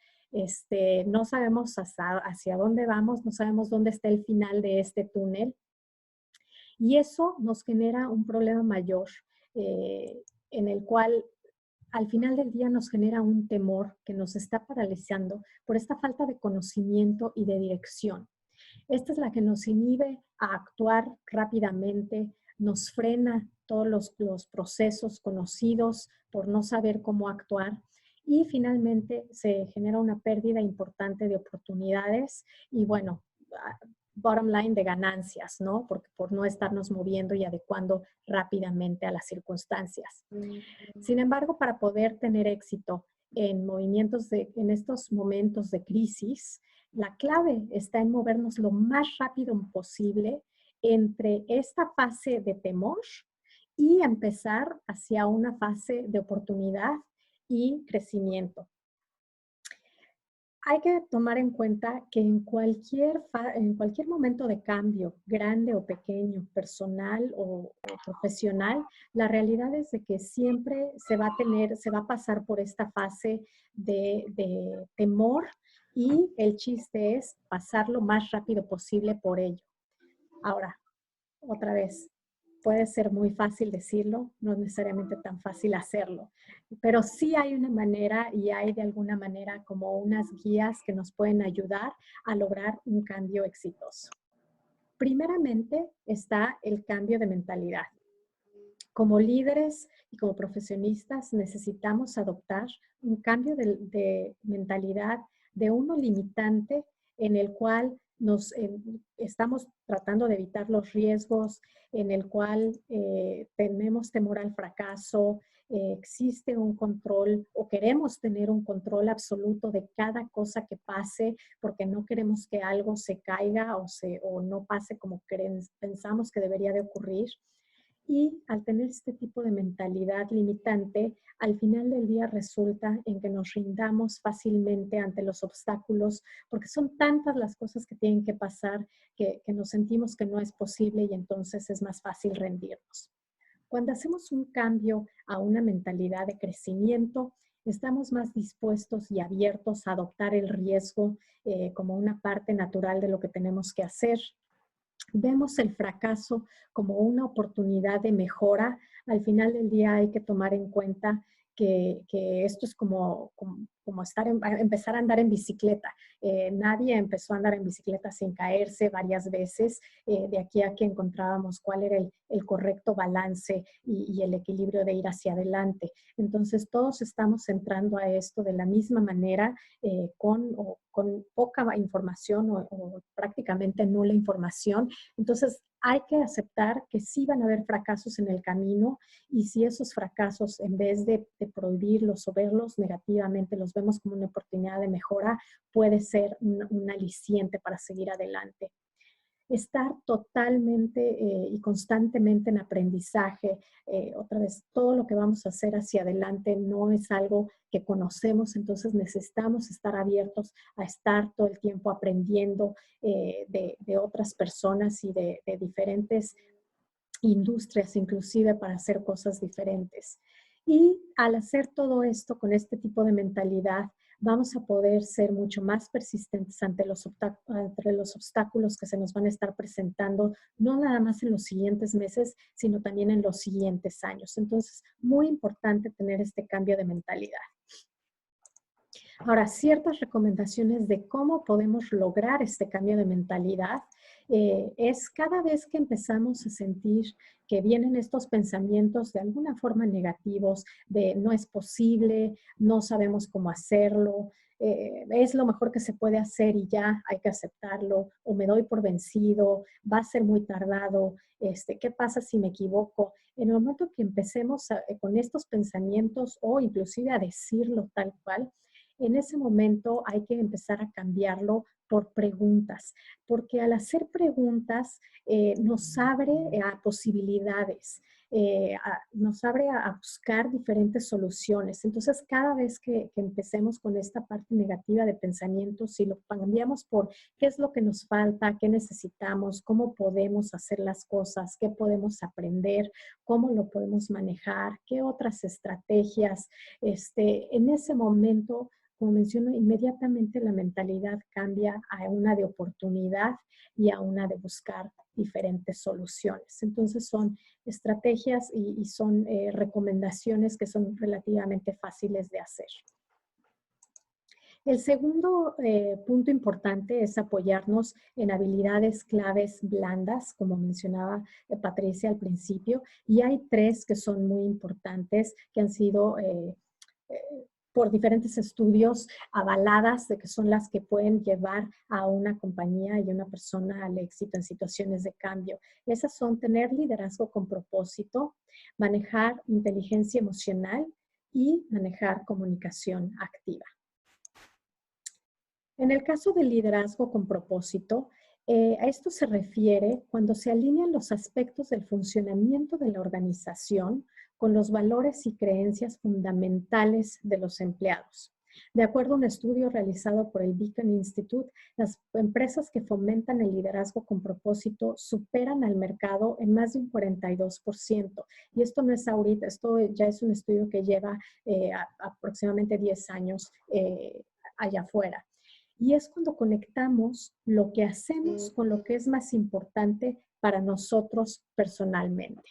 No sabemos hacia dónde vamos, no sabemos dónde está el final de este túnel. Y eso nos genera un problema mayor, en el cual al final del día nos genera un temor que nos está paralizando por esta falta de conocimiento y de dirección. Esta es la que nos inhibe a actuar rápidamente, nos frena todos los procesos conocidos por no saber cómo actuar y finalmente se genera una pérdida importante de oportunidades y bueno, bottom line de ganancias, ¿no? Porque por no estarnos moviendo y adecuando rápidamente a las circunstancias. Sin embargo, para poder tener éxito en estos momentos de crisis, la clave está en movernos lo más rápido posible entre esta fase de temor y empezar hacia una fase de oportunidad y crecimiento. Hay que tomar en cuenta que en cualquier momento de cambio, grande o pequeño, personal o profesional, la realidad es de que siempre se va a pasar por esta fase de temor y el chiste es pasar lo más rápido posible por ello. Ahora, otra vez, puede ser muy fácil decirlo, no es necesariamente tan fácil hacerlo, pero sí hay una manera y hay de alguna manera como unas guías que nos pueden ayudar a lograr un cambio exitoso. Primeramente está el cambio de mentalidad. Como líderes y como profesionistas necesitamos adoptar un cambio de mentalidad de uno limitante en el cual estamos tratando de evitar los riesgos, en el cual tenemos temor al fracaso, existe un control o queremos tener un control absoluto de cada cosa que pase porque no queremos que algo se caiga o no pase como pensamos que debería de ocurrir. Y al tener este tipo de mentalidad limitante, al final del día resulta en que nos rindamos fácilmente ante los obstáculos, porque son tantas las cosas que tienen que pasar que nos sentimos que no es posible y entonces es más fácil rendirnos. Cuando hacemos un cambio a una mentalidad de crecimiento, estamos más dispuestos y abiertos a adoptar el riesgo como una parte natural de lo que tenemos que hacer. Vemos el fracaso como una oportunidad de mejora. Al final del día hay que tomar en cuenta que esto es como empezar a andar en bicicleta. Nadie empezó a andar en bicicleta sin caerse varias veces, de aquí a que encontrábamos cuál era el correcto balance y el equilibrio de ir hacia adelante. Entonces todos estamos entrando a esto de la misma manera, con poca información o prácticamente nula información. Entonces hay que aceptar que sí van a haber fracasos en el camino y si esos fracasos, en vez de prohibirlos o verlos negativamente, los vemos como una oportunidad de mejora, puede ser un aliciente para seguir adelante. Estar totalmente y constantemente en aprendizaje. Otra vez, todo lo que vamos a hacer hacia adelante no es algo que conocemos, entonces necesitamos estar abiertos a estar todo el tiempo aprendiendo de otras personas y de diferentes industrias inclusive para hacer cosas diferentes. Y al hacer todo esto con este tipo de mentalidad, vamos a poder ser mucho más persistentes ante los obstáculos que se nos van a estar presentando, no nada más en los siguientes meses, sino también en los siguientes años. Entonces, muy importante tener este cambio de mentalidad. Ahora, ciertas recomendaciones de cómo podemos lograr este cambio de mentalidad es cada vez que empezamos a sentir que vienen estos pensamientos de alguna forma negativos, de no es posible, no sabemos cómo hacerlo, es lo mejor que se puede hacer y ya hay que aceptarlo, o me doy por vencido, va a ser muy tardado, ¿qué pasa si me equivoco? En el momento que empecemos con estos pensamientos o inclusive a decirlo tal cual, en ese momento hay que empezar a cambiarlo por preguntas, porque al hacer preguntas nos abre a posibilidades, nos abre a buscar diferentes soluciones. Entonces, cada vez que empecemos con esta parte negativa de pensamientos, si lo cambiamos por qué es lo que nos falta, qué necesitamos, cómo podemos hacer las cosas, qué podemos aprender, cómo lo podemos manejar, qué otras estrategias, en ese momento, como menciono, inmediatamente la mentalidad cambia a una de oportunidad y a una de buscar diferentes soluciones. Entonces son estrategias y son recomendaciones que son relativamente fáciles de hacer. El segundo punto importante es apoyarnos en habilidades claves blandas, como mencionaba Patricia al principio, y hay 3 que son muy importantes, que han sido por diferentes estudios avaladas de que son las que pueden llevar a una compañía y a una persona al éxito en situaciones de cambio. Esas son tener liderazgo con propósito, manejar inteligencia emocional y manejar comunicación activa. En el caso del liderazgo con propósito, a esto se refiere cuando se alinean los aspectos del funcionamiento de la organización con los valores y creencias fundamentales de los empleados. De acuerdo a un estudio realizado por el Beacon Institute, las empresas que fomentan el liderazgo con propósito superan al mercado en más de un 42%. Y esto no es ahorita, esto ya es un estudio que lleva aproximadamente 10 años allá afuera. Y es cuando conectamos lo que hacemos con lo que es más importante para nosotros personalmente.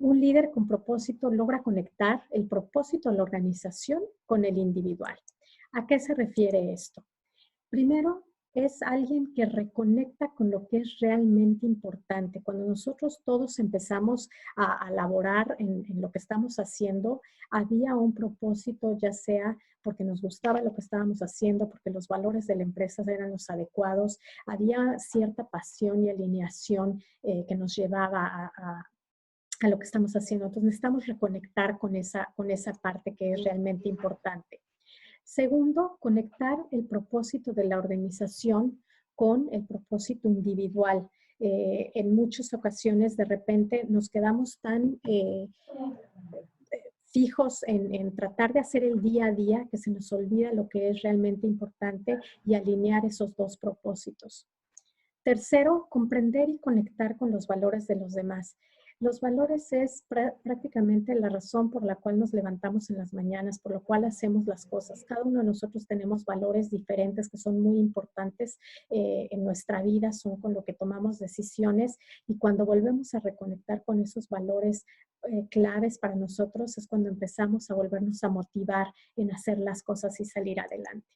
Un líder con propósito logra conectar el propósito de la organización con el individual. ¿A qué se refiere esto? Primero, es alguien que reconecta con lo que es realmente importante. Cuando nosotros todos empezamos a laborar en lo que estamos haciendo, había un propósito, ya sea porque nos gustaba lo que estábamos haciendo, porque los valores de la empresa eran los adecuados, había cierta pasión y alineación que nos llevaba a lo que estamos haciendo. Entonces necesitamos reconectar con esa parte que es realmente importante. Segundo, conectar el propósito de la organización con el propósito individual. En muchas ocasiones, de repente, nos quedamos tan fijos en tratar de hacer el día a día que se nos olvida lo que es realmente importante y alinear esos 2 propósitos. Tercero, comprender y conectar con los valores de los demás. Los valores es prácticamente la razón por la cual nos levantamos en las mañanas, por lo cual hacemos las cosas. Cada uno de nosotros tenemos valores diferentes que son muy importantes en nuestra vida, son con lo que tomamos decisiones y cuando volvemos a reconectar con esos valores claves para nosotros es cuando empezamos a volvernos a motivar en hacer las cosas y salir adelante.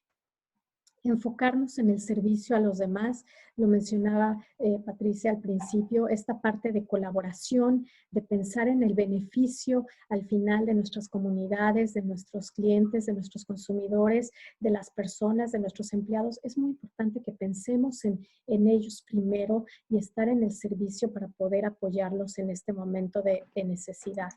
Enfocarnos en el servicio a los demás, lo mencionaba Patricia al principio, esta parte de colaboración, de pensar en el beneficio al final de nuestras comunidades, de nuestros clientes, de nuestros consumidores, de las personas, de nuestros empleados. Es muy importante que pensemos en ellos primero y estar en el servicio para poder apoyarlos en este momento de necesidad.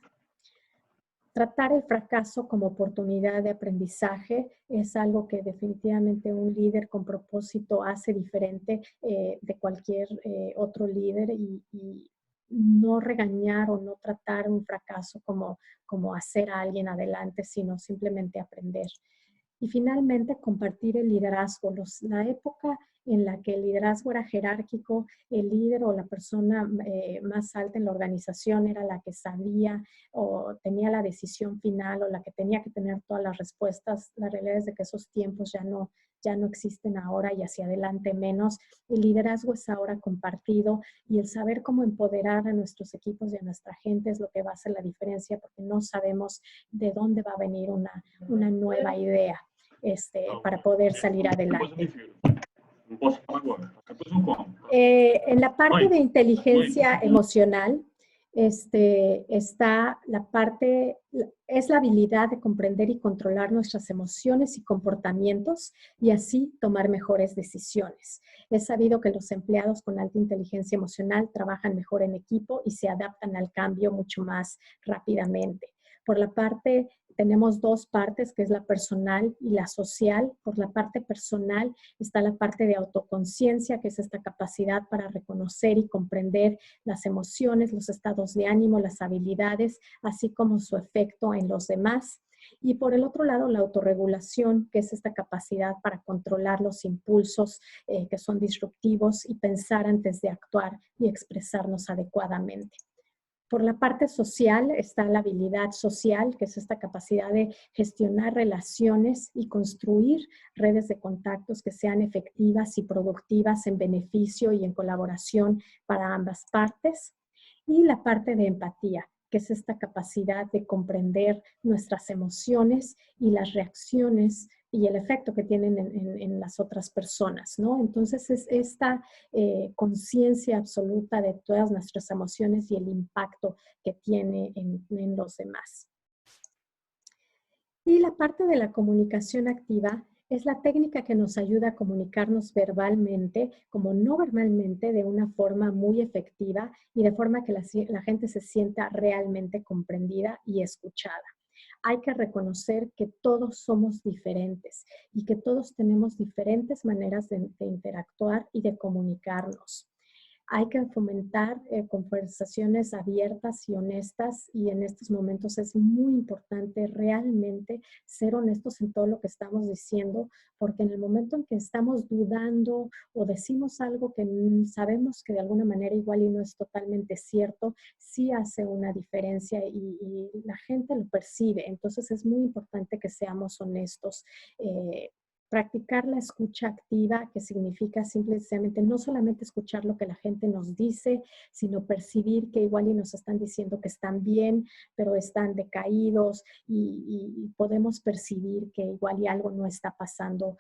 Tratar el fracaso como oportunidad de aprendizaje es algo que definitivamente un líder con propósito hace diferente de cualquier otro líder y no regañar o no tratar un fracaso como hacer a alguien adelante, sino simplemente aprender. Y finalmente, compartir el liderazgo. La época en la que el liderazgo era jerárquico, el líder o la persona más alta en la organización era la que sabía o tenía la decisión final o la que tenía que tener todas las respuestas. La realidad es de que esos tiempos ya no existen ahora y hacia adelante menos. El liderazgo es ahora compartido y el saber cómo empoderar a nuestros equipos y a nuestra gente es lo que va a hacer la diferencia, porque no sabemos de dónde va a venir una nueva idea para poder salir adelante. En la parte de inteligencia emocional, está la parte, es la habilidad de comprender y controlar nuestras emociones y comportamientos y así tomar mejores decisiones. Es sabido que los empleados con alta inteligencia emocional trabajan mejor en equipo y se adaptan al cambio mucho más rápidamente. Por la parte, tenemos dos partes, que es la personal y la social. Por la parte personal está la parte de autoconciencia, que es esta capacidad para reconocer y comprender las emociones, los estados de ánimo, las habilidades, así como su efecto en los demás. Y por el otro lado, la autorregulación, que es esta capacidad para controlar los impulsos que son disruptivos y pensar antes de actuar y expresarnos adecuadamente. Por la parte social está la habilidad social, que es esta capacidad de gestionar relaciones y construir redes de contactos que sean efectivas y productivas en beneficio y en colaboración para ambas partes. Y la parte de empatía, que es esta capacidad de comprender nuestras emociones y las reacciones y el efecto que tienen en las otras personas, ¿no? Entonces es esta conciencia absoluta de todas nuestras emociones y el impacto que tiene en los demás. Y la parte de la comunicación activa es la técnica que nos ayuda a comunicarnos verbalmente, como no verbalmente, de una forma muy efectiva y de forma que la gente se sienta realmente comprendida y escuchada. Hay que reconocer que todos somos diferentes y que todos tenemos diferentes maneras de interactuar y de comunicarnos. Hay que fomentar conversaciones abiertas y honestas y en estos momentos es muy importante realmente ser honestos en todo lo que estamos diciendo, porque en el momento en que estamos dudando o decimos algo que sabemos que de alguna manera igual y no es totalmente cierto, sí hace una diferencia y la gente lo percibe. Entonces es muy importante que seamos honestos. Practicar la escucha activa, que significa simplemente no solamente escuchar lo que la gente nos dice, sino percibir que igual y nos están diciendo que están bien, pero están decaídos y podemos percibir que igual y algo no está pasando,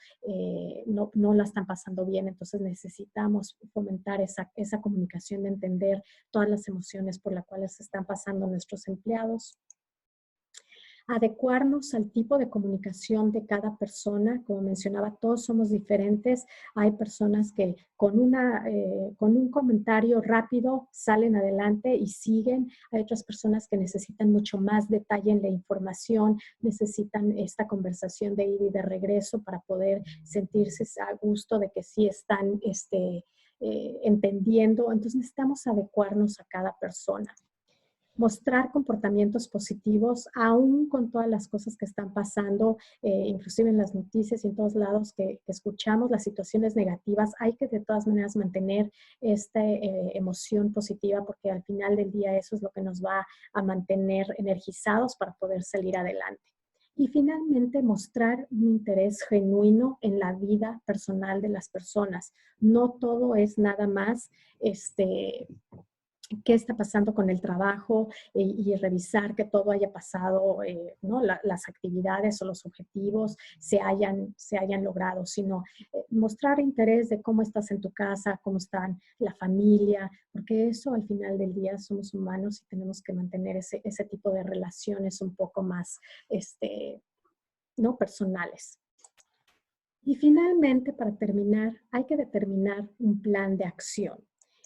no la están pasando bien. Entonces necesitamos fomentar esa comunicación de entender todas las emociones por las cuales están pasando nuestros empleados. Adecuarnos al tipo de comunicación de cada persona. Como mencionaba, todos somos diferentes. Hay personas que con un comentario rápido salen adelante y siguen. Hay otras personas que necesitan mucho más detalle en la información, necesitan esta conversación de ida y de regreso para poder sentirse a gusto de que sí están entendiendo. Entonces necesitamos adecuarnos a cada persona. Mostrar comportamientos positivos, aún con todas las cosas que están pasando, inclusive en las noticias y en todos lados que escuchamos, las situaciones negativas, hay que de todas maneras mantener esta emoción positiva, porque al final del día eso es lo que nos va a mantener energizados para poder salir adelante. Y finalmente, mostrar un interés genuino en la vida personal de las personas. No todo es nada más qué está pasando con el trabajo y revisar que todo haya pasado, ¿no? Las actividades o los objetivos se hayan logrado, sino mostrar interés de cómo estás en tu casa, cómo está la familia, porque eso al final del día somos humanos y tenemos que mantener ese tipo de relaciones un poco más ¿no? personales. Y finalmente, para terminar, hay que determinar un plan de acción.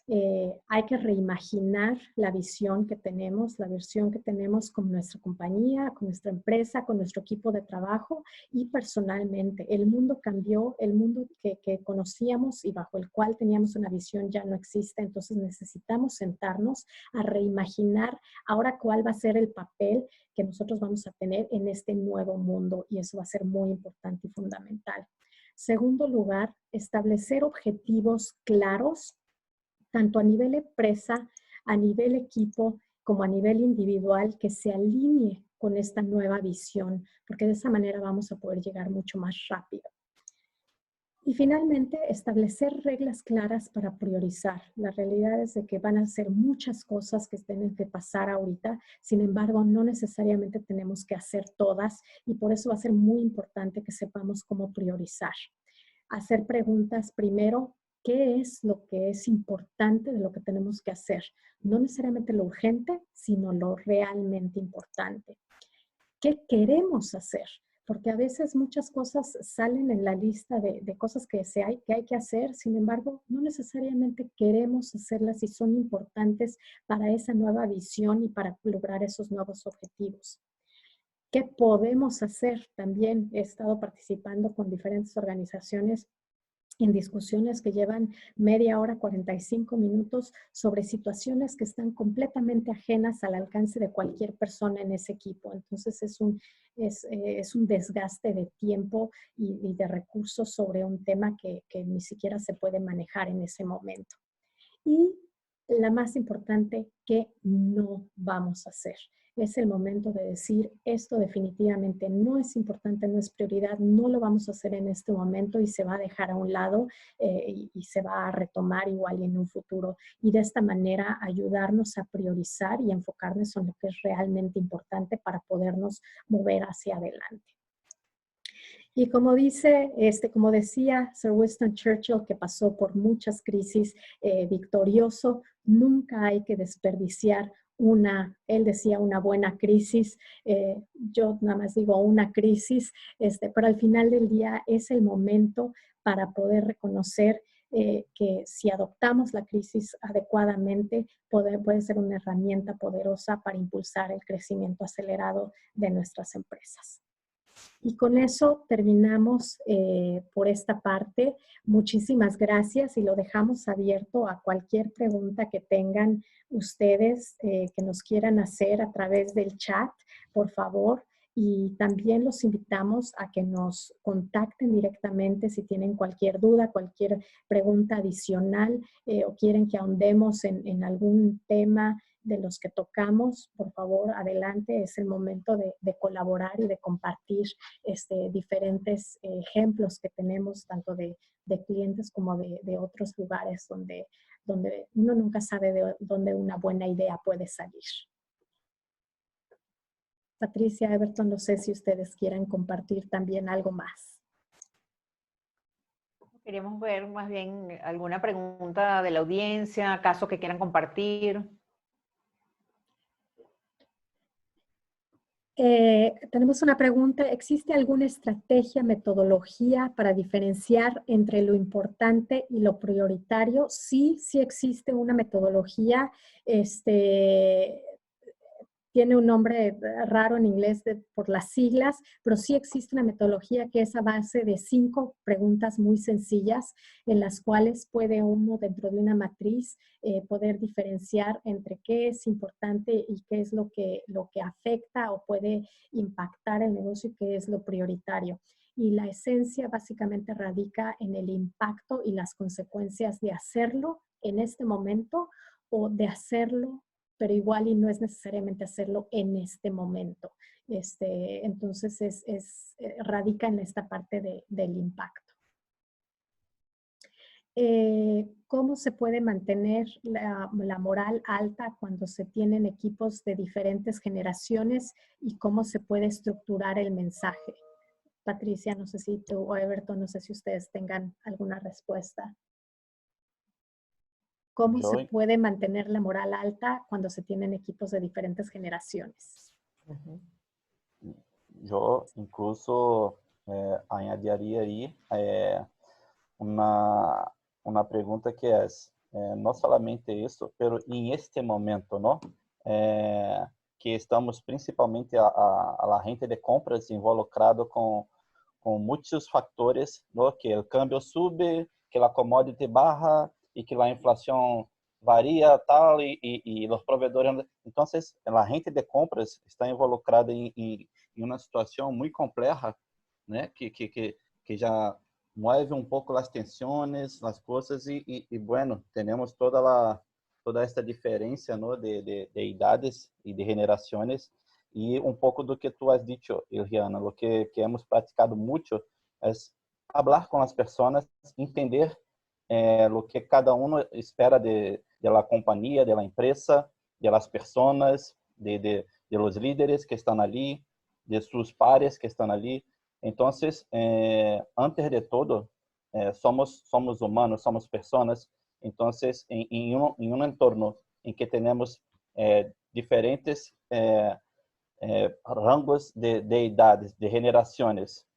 Hay que reimaginar la visión que tenemos, la visión que tenemos con nuestra compañía, con nuestra empresa, con nuestro equipo de trabajo y personalmente. El mundo cambió, el mundo que conocíamos y bajo el cual teníamos una visión ya no existe, entonces necesitamos sentarnos a reimaginar ahora cuál va a ser el papel que nosotros vamos a tener en este nuevo mundo y eso va a ser muy importante y fundamental. Segundo lugar, establecer objetivos claros, tanto a nivel empresa, a nivel equipo, como a nivel individual, que se alinee con esta nueva visión, porque de esa manera vamos a poder llegar mucho más rápido. Y finalmente, establecer reglas claras para priorizar. La realidad es de que van a ser muchas cosas que tienen que pasar ahorita, sin embargo, no necesariamente tenemos que hacer todas y por eso va a ser muy importante que sepamos cómo priorizar. Hacer preguntas primero, ¿qué es lo que es importante de lo que tenemos que hacer? No necesariamente lo urgente, sino lo realmente importante. ¿Qué queremos hacer? Porque a veces muchas cosas salen en la lista de cosas que hay que hacer, sin embargo, no necesariamente queremos hacerlas y son importantes para esa nueva visión y para lograr esos nuevos objetivos. ¿Qué podemos hacer? También he estado participando con diferentes organizaciones en discusiones que llevan media hora, 45 minutos sobre situaciones que están completamente ajenas al alcance de cualquier persona en ese equipo. Entonces es un desgaste de tiempo y de recursos sobre un tema que ni siquiera se puede manejar en ese momento. Y la más importante, ¿qué no vamos a hacer? Es el momento de decir, esto definitivamente no es importante, no es prioridad, no lo vamos a hacer en este momento y se va a dejar a un lado y se va a retomar igual en un futuro. Y de esta manera ayudarnos a priorizar y enfocarnos en lo que es realmente importante para podernos mover hacia adelante. Y como decía Sir Winston Churchill, que pasó por muchas crisis, victorioso, nunca hay que desperdiciar él decía una buena crisis, yo nada más digo una crisis, pero al final del día es el momento para poder reconocer que si adoptamos la crisis adecuadamente, puede ser una herramienta poderosa para impulsar el crecimiento acelerado de nuestras empresas. Y con eso terminamos por esta parte. Muchísimas gracias y lo dejamos abierto a cualquier pregunta que tengan ustedes que nos quieran hacer a través del chat, por favor. Y también los invitamos a que nos contacten directamente si tienen cualquier duda, cualquier pregunta adicional o quieren que ahondemos en algún tema de los que tocamos. Por favor, adelante, es el momento de colaborar y de compartir diferentes ejemplos que tenemos tanto de clientes como de otros lugares donde uno nunca sabe de dónde una buena idea puede salir. Patricia, Everton, no sé si ustedes quieran compartir también algo más. Queremos ver más bien alguna pregunta de la audiencia, casos que quieran compartir. Tenemos una pregunta. ¿Existe alguna estrategia, metodología para diferenciar entre lo importante y lo prioritario? Sí, sí existe una metodología. Tiene un nombre raro en inglés por las siglas, pero sí existe una metodología que es a base de 5 preguntas muy sencillas en las cuales puede uno dentro de una matriz poder diferenciar entre qué es importante y qué es lo que afecta o puede impactar el negocio y qué es lo prioritario. Y la esencia básicamente radica en el impacto y las consecuencias de hacerlo en este momento o de hacerlo pero igual y no es necesariamente hacerlo en este momento. Entonces radica en esta parte del impacto. ¿Cómo se puede mantener la moral alta cuando se tienen equipos de diferentes generaciones y cómo se puede estructurar el mensaje? Patricia, no sé si tú o Everton, no sé si ustedes tengan alguna respuesta. ¿Cómo se puede mantener la moral alta cuando se tienen equipos de diferentes generaciones? Yo incluso añadiría ahí una pregunta que es, no solamente eso, pero en este momento, ¿no? Que estamos principalmente a la gente de compras involucrado con muchos factores, ¿no? Que el cambio sube, que la commodity baja, y que la inflación varía tal y los proveedores. Entonces, la gente de compras está involucrada en una situación muy compleja, ¿no? Que ya mueve un poco las tensiones, las cosas y bueno, tenemos toda esta diferencia, ¿no? de edades y de generaciones y un poco do que tú has dicho, Eliana, lo que hemos practicado mucho es hablar con las personas, entender lo que cada uno espera de la compañía, de la empresa, de las personas, de los líderes que están allí, de sus pares que están allí. Entonces, antes de todo, somos humanos, somos personas. Entonces, en un entorno en que tenemos diferentes rangos de edades, de generaciones,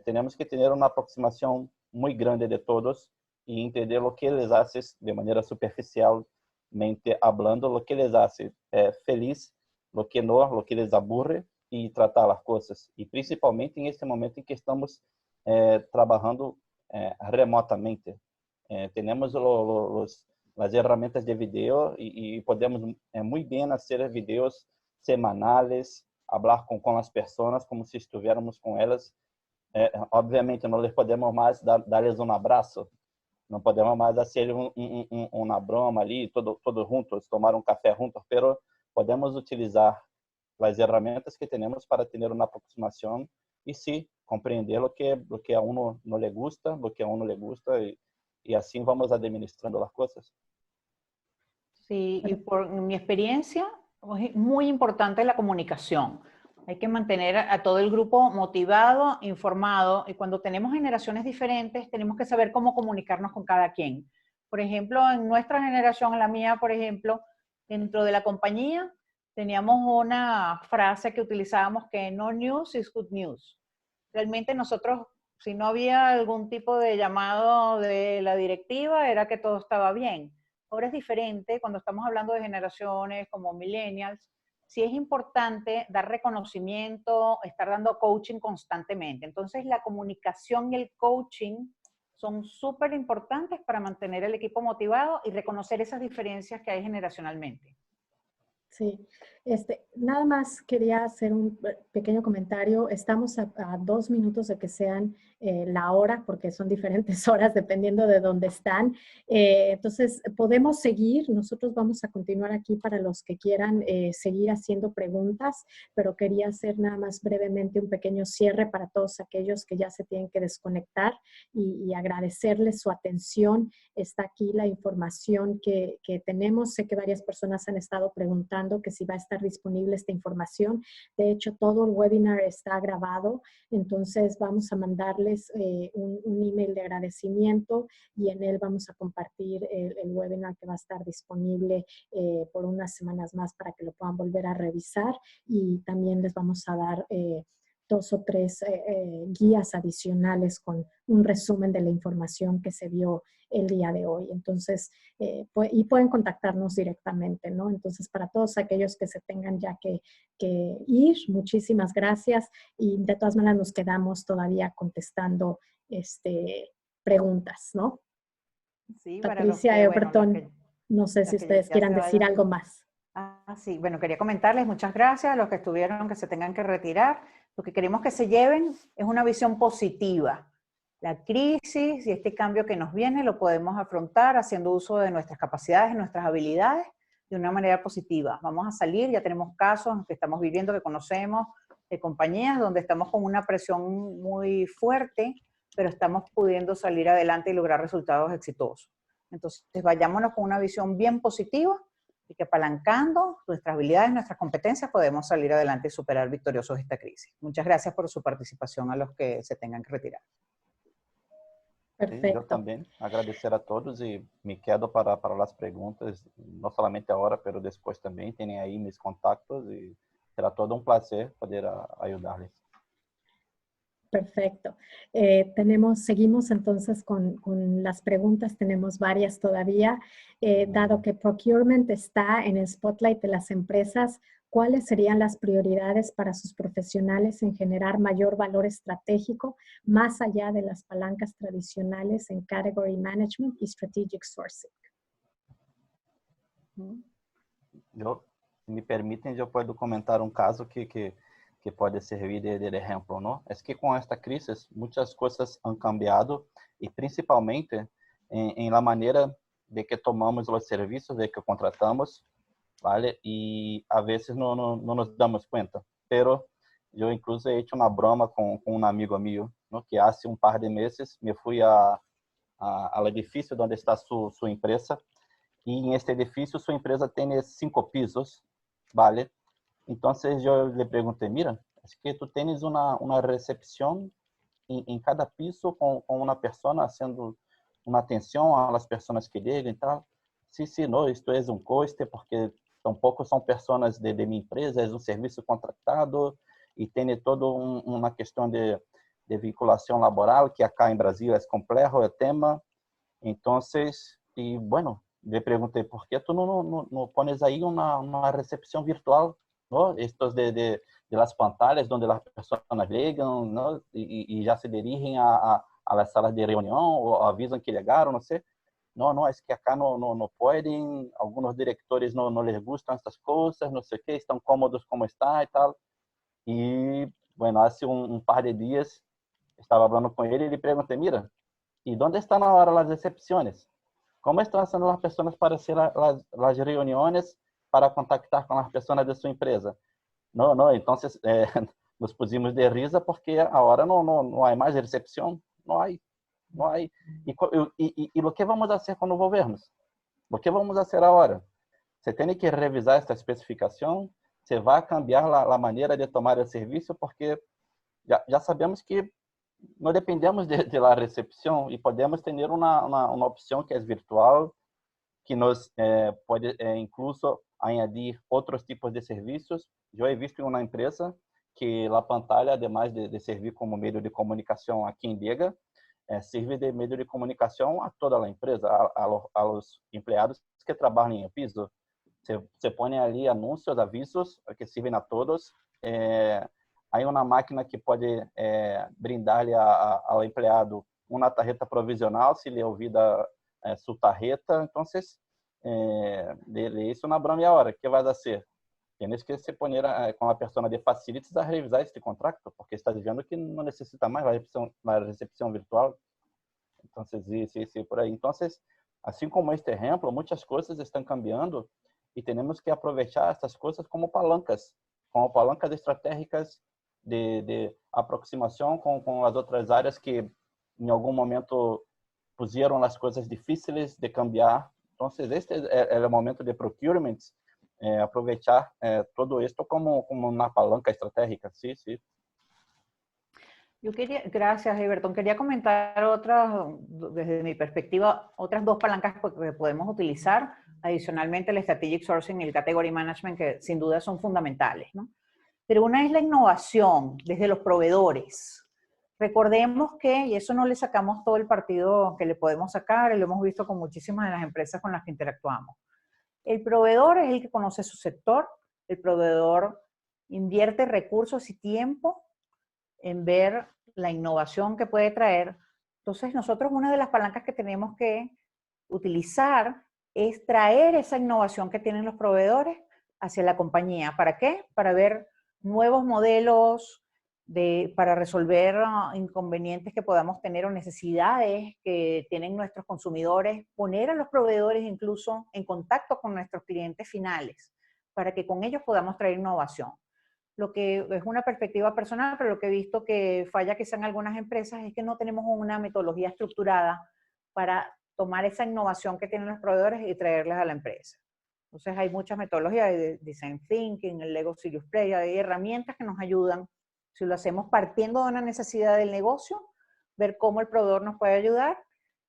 tenemos que tener una aproximación muy grande de todos y entender lo que les hace de manera superficialmente hablando, lo que les hace feliz, lo que no, lo que les aburre y tratar las cosas. Y principalmente en este momento en que estamos trabajando remotamente. Tenemos las herramientas de video y podemos muy bien hacer videos semanales, hablar con las personas como si estuviéramos con ellas. Obviamente no les podemos más darles un abrazo, no podemos más hacer una broma ali, todos juntos, tomar un café juntos, pero podemos utilizar las herramientas que tenemos para tener una aproximación y sí, comprender lo que a uno no le gusta, lo que a uno le gusta y así vamos administrando las cosas. Sí, y por mi experiencia, es muy importante la comunicación. Hay que mantener a todo el grupo motivado, informado, y cuando tenemos generaciones diferentes, tenemos que saber cómo comunicarnos con cada quien. Por ejemplo, en nuestra generación, en la mía, por ejemplo, dentro de la compañía, teníamos una frase que utilizábamos que no news is good news. Realmente nosotros, si no había algún tipo de llamado de la directiva, era que todo estaba bien. Ahora es diferente cuando estamos hablando de generaciones como millennials. Sí es importante dar reconocimiento, estar dando coaching constantemente. Entonces la comunicación y el coaching son súper importantes para mantener el equipo motivado y reconocer esas diferencias que hay generacionalmente. Sí, nada más quería hacer un pequeño comentario. Estamos a 2 minutos de que sean la hora, porque son diferentes horas dependiendo de dónde están. Entonces, podemos seguir. Nosotros vamos a continuar aquí para los que quieran seguir haciendo preguntas, pero quería hacer nada más brevemente un pequeño cierre para todos aquellos que ya se tienen que desconectar y agradecerles su atención. Está aquí la información que tenemos. Sé que varias personas han estado preguntando que si va a estar disponible esta información. De hecho, todo el webinar está grabado, entonces vamos a mandarles un email de agradecimiento y en él vamos a compartir el webinar que va a estar disponible por unas semanas más para que lo puedan volver a revisar y también les vamos a dar 2 o 3 guías adicionales con un resumen de la información que se vio el día de hoy. Entonces, y pueden contactarnos directamente, ¿no? Entonces, para todos aquellos que se tengan ya que ir, muchísimas gracias y de todas maneras nos quedamos todavía contestando preguntas, ¿no? Sí, para los Patricia que, Everton, no sé si ustedes ya quieran se decir vayan. algo más. Sí, bueno, quería comentarles muchas gracias a los que estuvieron, que se tengan que retirar. Lo que queremos que se lleven es una visión positiva. La crisis y este cambio que nos viene lo podemos afrontar haciendo uso de nuestras capacidades, de nuestras habilidades de una manera positiva. Vamos a salir, ya tenemos casos que estamos viviendo, que conocemos, de compañías donde estamos con una presión muy fuerte, pero estamos pudiendo salir adelante y lograr resultados exitosos. Entonces, vayámonos con una visión bien positiva y que apalancando nuestras habilidades, nuestras competencias, podemos salir adelante y superar victoriosos esta crisis. Muchas gracias por su participación a los que se tengan que retirar. Sí, yo Perfecto. también agradecer a todos y me quedo para las preguntas, no solamente ahora, pero después también. Tienen ahí mis contactos y será todo un placer poder ayudarles. Perfecto. Seguimos entonces con las preguntas, tenemos varias todavía. Dado que procurement está en el spotlight de las empresas, ¿cuáles serían las prioridades para sus profesionales en generar mayor valor estratégico más allá de las palancas tradicionales en category management y strategic sourcing? Si me permitem, eu posso comentar um caso que que puede servir de ejemplo, ¿no? Es que con esta crisis muchas cosas han cambiado y principalmente en la manera de que tomamos los servicios, de que contratamos, ¿vale? Y a veces no nos damos cuenta. Pero yo incluso he hecho una broma con un amigo mío, ¿no? Que hace un par de meses me fui al edificio donde está su empresa, y en este edificio su empresa tiene 5 pisos, ¿vale? Entonces yo le pregunté, mira, es que tú tienes una recepción en cada piso con una persona haciendo una atención a las personas que llegan y tal. Sí, sí, no, esto es un coste porque tampoco son personas de mi empresa, es un servicio contratado y tiene todo una cuestión de vinculación laboral que acá en Brasil es complejo el tema. Entonces, y bueno, le pregunté, ¿por qué tú no pones ahí una recepción virtual, ¿no? Estos de las pantallas donde las personas llegan, ¿no? Y ya se dirigen a las salas de reunión o avisan que llegaron, no sé. No, es que acá no pueden, algunos directores no les gustan estas cosas, no sé qué, están cómodos como está y tal. Y bueno, hace un par de días estaba hablando con él y le pregunté, mira, ¿y dónde están ahora las recepciones? ¿Cómo están haciendo las personas para hacer las reuniones, para contactar con las personas de su empresa? No, entonces nos pusimos de risa porque ahora no hay más recepción, no hay. ¿Y lo que vamos a hacer cuando volvermos? Lo que vamos a hacer ahora? Se tiene que revisar esta especificación, se va a cambiar la manera de tomar el servicio porque ya sabemos que no dependemos de la recepción y podemos tener una opción que es virtual, que nos puede incluso añadir otros tipos de servicios. Yo he visto en una empresa que la pantalla, además de servir como medio de comunicación a quien llega, sirve de medio de comunicación a toda la empresa, a los empleados que trabajan en el piso. Se ponen ali anuncios, avisos que sirven a todos. Hay una máquina que puede brindarle ao empleado una tarjeta provisional si le olvida su tarjeta. Entonces, le hice una broma y ahora, ¿qué vas a hacer? Tienes que se poner con la persona de facilities a revisar este contrato, porque estás viendo que no necesita más la recepción virtual. Entonces, sí, por ahí. Entonces, así como este ejemplo, muchas cosas están cambiando y tenemos que aprovechar estas cosas como palancas estratégicas de aproximación con las otras áreas que en algún momento pusieron las cosas difíciles de cambiar. Entonces, este es el momento de procurement, aprovechar todo esto como una palanca estratégica. Sí, sí. Yo quería, gracias, Everton. Quería comentar otras, desde mi perspectiva, otras 2 palancas que podemos utilizar, adicionalmente el Strategic Sourcing y el Category Management, que sin duda son fundamentales, ¿no? Pero una es la innovación desde los proveedores. Recordemos que, y eso no le sacamos todo el partido que le podemos sacar, y lo hemos visto con muchísimas de las empresas con las que interactuamos. El proveedor es el que conoce su sector, el proveedor invierte recursos y tiempo en ver la innovación que puede traer. Entonces, nosotros una de las palancas que tenemos que utilizar es traer esa innovación que tienen los proveedores hacia la compañía. ¿Para qué? Para ver nuevos modelos, para resolver inconvenientes que podamos tener o necesidades que tienen nuestros consumidores, poner a los proveedores incluso en contacto con nuestros clientes finales, para que con ellos podamos traer innovación. Lo que es una perspectiva personal, pero lo que he visto que falla quizá en algunas empresas es que no tenemos una metodología estructurada para tomar esa innovación que tienen los proveedores y traerlas a la empresa. Entonces hay muchas metodologías de Design Thinking, el Lego Serious Play, hay herramientas que nos ayudan, si lo hacemos partiendo de una necesidad del negocio, ver cómo el proveedor nos puede ayudar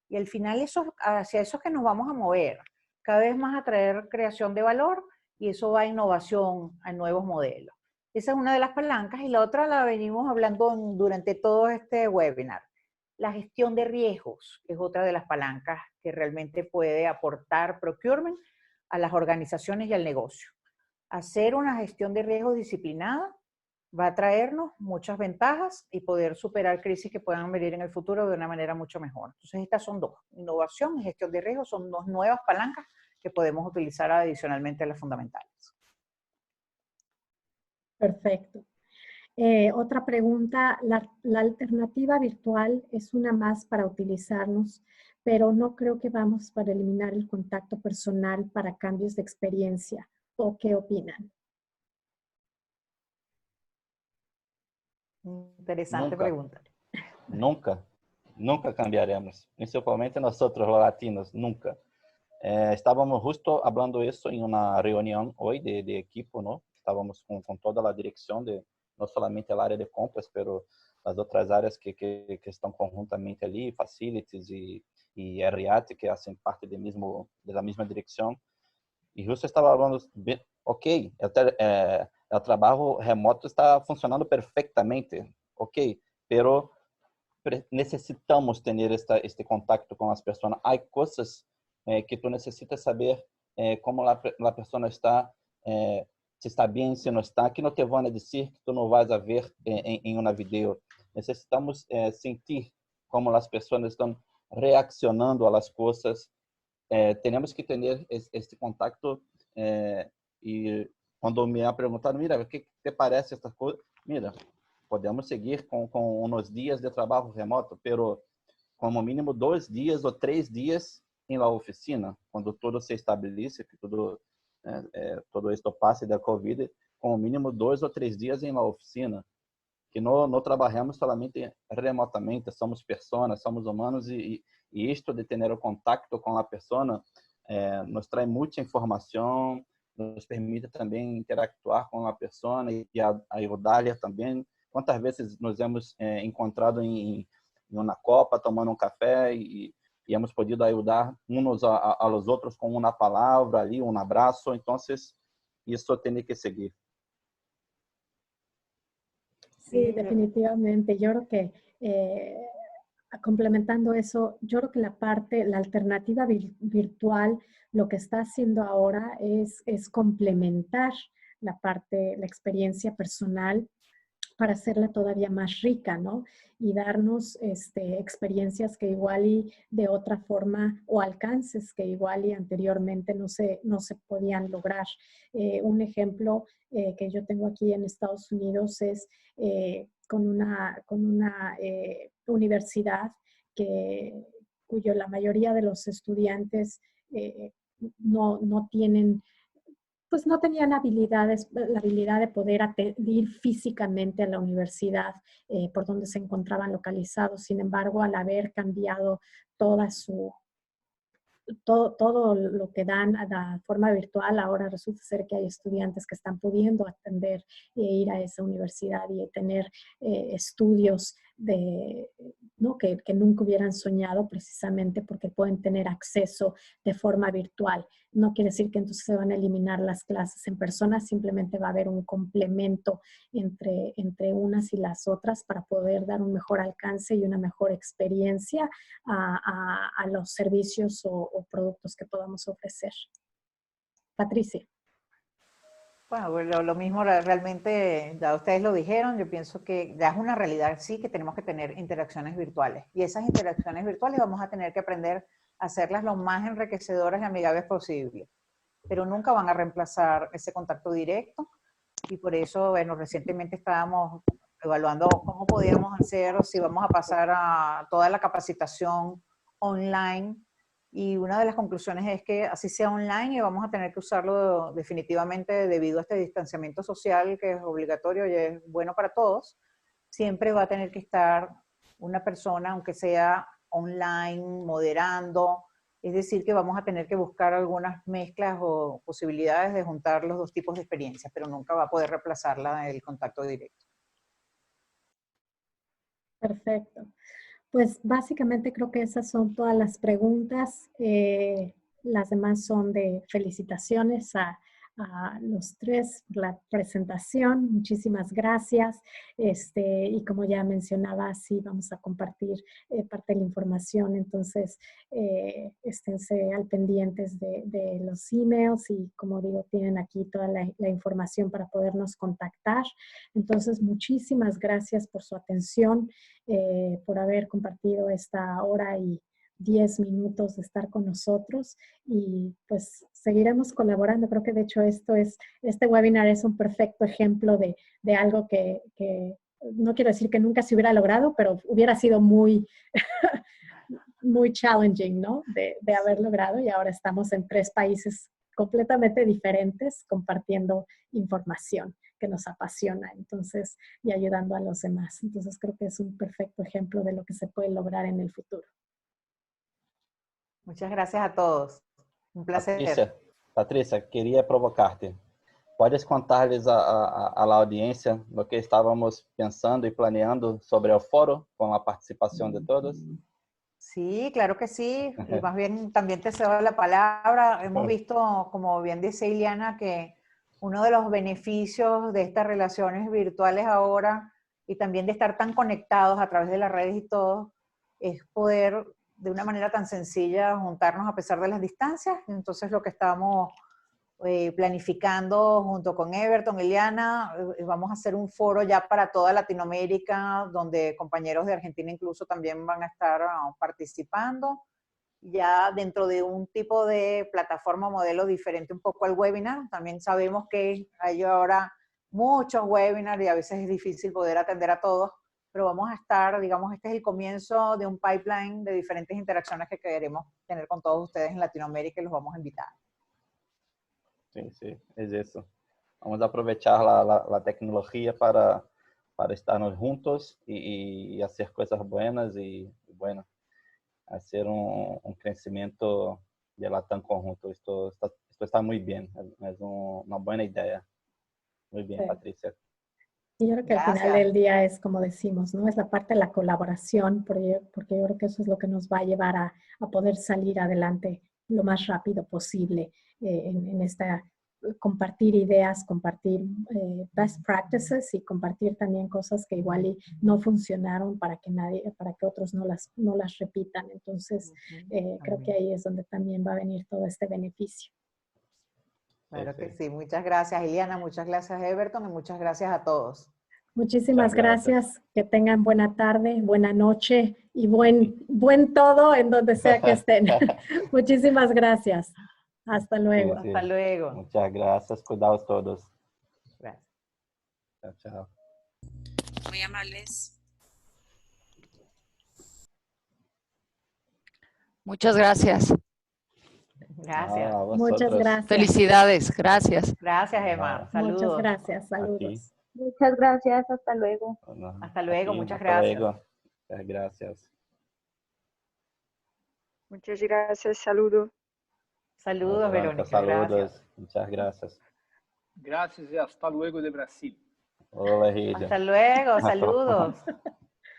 y al final hacia eso es que nos vamos a mover, cada vez más a traer creación de valor y eso va a innovación, a nuevos modelos. Esa es una de las palancas y la otra la venimos hablando durante todo este webinar. La gestión de riesgos es otra de las palancas que realmente puede aportar procurement a las organizaciones y al negocio. Hacer una gestión de riesgos disciplinada va a traernos muchas ventajas y poder superar crisis que puedan venir en el futuro de una manera mucho mejor. Entonces estas son 2, innovación y gestión de riesgos, son 2 nuevas palancas que podemos utilizar adicionalmente a las fundamentales. Perfecto. Otra pregunta, la alternativa virtual es una más para utilizarnos, pero no creo que vamos para eliminar el contacto personal para cambios de experiencia. ¿O qué opinan? Interesante Nunca, pregunta. nunca, nunca cambiaremos, principalmente nosotros los latinos, nunca. Estábamos justo hablando eso en una reunión hoy de equipo, ¿no? Estábamos con toda la dirección de no solamente el área de compras, pero las otras áreas que están conjuntamente ali, facilities y RIAT, que hacen parte de la misma dirección. Y justo estaba hablando, ok, el trabajo remoto está funcionando perfectamente, ok, pero necesitamos tener este contacto con las personas. Hay cosas que tú necesitas saber cómo la persona está, si está bien, si no está, que no te van a decir que tú no vas a ver en una video. Necesitamos sentir cómo las personas están reaccionando a las cosas. Tenemos que tener este contacto y cuando me ha preguntado, mira, ¿qué te parece esta cosa? Mira, podemos seguir con unos días de trabajo remoto, pero como mínimo 2 días ou 3 días em la oficina, quando tudo se estabelece, que todo esto passe da Covid, como mínimo 2 ou 3 dias em la oficina, que não trabalhamos solamente remotamente, somos pessoas, somos humanos e isto de ter o contato com a pessoa nos traz muita informação, nos permite também interactuar com a pessoa e ajudar-lhe também. Quantas vezes nos hemos encontrado em uma copa, tomando um café e hemos podido ajudar uns a los outros com uma palavra ali, um abraço. Então, isso tem que seguir. Sí, definitivamente. Yo creo que complementando eso, yo creo que la alternativa virtual, lo que está haciendo ahora es complementar la experiencia personal para hacerla todavía más rica, ¿no? Y darnos experiencias que igual y de otra forma o alcances que igual y anteriormente no se podían lograr. Un ejemplo que yo tengo aquí en Estados Unidos es con una universidad cuyo la mayoría de los estudiantes no tienen, pues no tenían la habilidad de poder ir físicamente a la universidad por donde se encontraban localizados. Sin embargo, al haber cambiado todo lo que dan a la forma virtual, ahora resulta ser que hay estudiantes que están pudiendo atender e ir a esa universidad y tener estudios ¿no? que nunca hubieran soñado precisamente porque pueden tener acceso de forma virtual. No quiere decir que entonces se van a eliminar las clases en persona, simplemente va a haber un complemento entre unas y las otras para poder dar un mejor alcance y una mejor experiencia a los servicios o productos que podamos ofrecer. Patricia. Bueno, lo mismo realmente, ya ustedes lo dijeron, yo pienso que ya es una realidad, sí, que tenemos que tener interacciones virtuales. Y esas interacciones virtuales vamos a tener que aprender a hacerlas lo más enriquecedoras y amigables posible. Pero nunca van a reemplazar ese contacto directo. Y por eso, bueno, recientemente estábamos evaluando cómo podíamos hacer, si vamos a pasar a toda la capacitación online. Y una de las conclusiones es que así sea online y vamos a tener que usarlo definitivamente debido a este distanciamiento social que es obligatorio y es bueno para todos. Siempre va a tener que estar una persona, aunque sea online, moderando. Es decir, que vamos a tener que buscar algunas mezclas o posibilidades de juntar los dos tipos de experiencias, pero nunca va a poder reemplazarla el contacto directo. Perfecto. Pues básicamente creo que esas son todas las preguntas. Las demás son de felicitaciones a los tres por la presentación. Muchísimas gracias. Y como ya mencionaba, sí vamos a compartir parte de la información. Entonces, esténse al pendientes de los emails y como digo, tienen aquí toda la información para podernos contactar. Entonces, muchísimas gracias por su atención. Por haber compartido esta hora y 10 minutos de estar con nosotros y pues seguiremos colaborando. Creo que de hecho este webinar es un perfecto ejemplo de algo que no quiero decir que nunca se hubiera logrado, pero hubiera sido muy, muy challenging, ¿no? De haber logrado, y ahora estamos en 3 países completamente diferentes compartiendo información que nos apasiona, entonces, y ayudando a los demás. Entonces creo que es un perfecto ejemplo de lo que se puede lograr en el futuro. Muchas gracias a todos. Un placer. Patrícia, queria provocar-te. Podes contar-lhes a la audiência lo que estávamos pensando y planeando sobre el foro con la participación de todos? Sí, claro que sí. Y más bien también te cedo la palabra. Hemos visto, como bien dice Ileana, que uno de los beneficios de estas relaciones virtuales ahora y también de estar tan conectados a través de las redes y todo, es poder de una manera tan sencilla juntarnos a pesar de las distancias. Entonces lo que estamos planificando junto con Everton, Ileana, vamos a hacer un foro ya para toda Latinoamérica, donde compañeros de Argentina incluso también van a estar participando, ya dentro de un tipo de plataforma modelo diferente un poco al webinar. También sabemos que hay ahora muchos webinars y a veces es difícil poder atender a todos, pero vamos a estar, digamos, este es el comienzo de un pipeline de diferentes interacciones que queremos tener con todos ustedes en Latinoamérica y los vamos a invitar. Sí, sí, es eso. Vamos a aprovechar la tecnología para estarnos juntos y hacer cosas buenas y, bueno, hacer un crecimiento de Latam conjunto. Esto está muy bien, es una buena idea. Muy bien, sí. Patricia. Y yo creo que al final del día es como decimos, ¿no? Es la parte de la colaboración, porque yo creo que eso es lo que nos va a llevar a poder salir adelante lo más rápido posible en esta, compartir ideas, compartir best practices y compartir también cosas que igual y no funcionaron para que otros no las repitan. Entonces, creo que ahí es donde también va a venir todo este beneficio. Claro que sí. Muchas gracias, Ileana. Muchas gracias, Everton. Y muchas gracias a todos. Muchísimas gracias. Que tengan buena tarde, buena noche y buen todo en donde sea que estén. Muchísimas gracias. Hasta luego. Sí, sí. Hasta luego. Muchas gracias. Cuidados todos. Gracias. Chao, chao. Muy amables. Muchas gracias. Gracias. Muchas gracias. Felicidades, gracias. Gracias, Emma. Saludos. Muchas gracias, saludos. Muchas gracias, hasta luego. Hasta luego, muchas hasta gracias. Luego. Muchas gracias. Muchas gracias, saludos. Saludos, Verónica. Saludos, gracias. muchas gracias. Gracias y hasta luego de Brasil. Hola, Lidia. Hasta luego, saludos.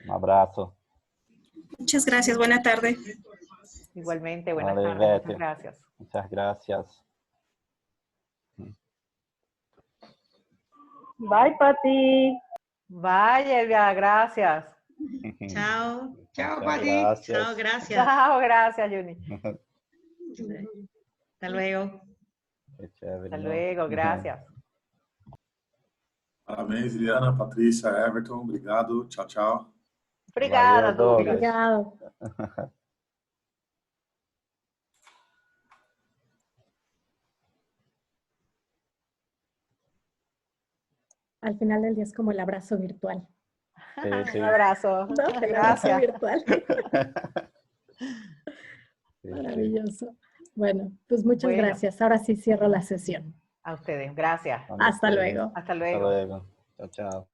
Un abrazo. Muchas gracias, buena tarde. Igualmente, buenas Vale, tardes. vete. Muchas gracias. Muchas gracias. Bye, Pati. Bye, Elvia, gracias. Chao. Chao, Pati. gracias. Chao, gracias. Chao, gracias, Juni. Hasta luego. Qué chévere, Hasta ¿no? luego, gracias. Parabéns, Ileana, Patrícia, Everton, obrigado. Tchau, tchau. Obrigada, Valeu, Douglas. Obrigado. Al final del día es como el abrazo virtual. Sí, sí. Un abrazo. ¿No? El abrazo Gracias. virtual. Sí, Maravilloso. Bueno, pues muchas Bueno. gracias. Ahora sí cierro la sesión. A ustedes, gracias. Cuando Hasta quieras. luego. Hasta Hasta luego. luego. Chao, chao.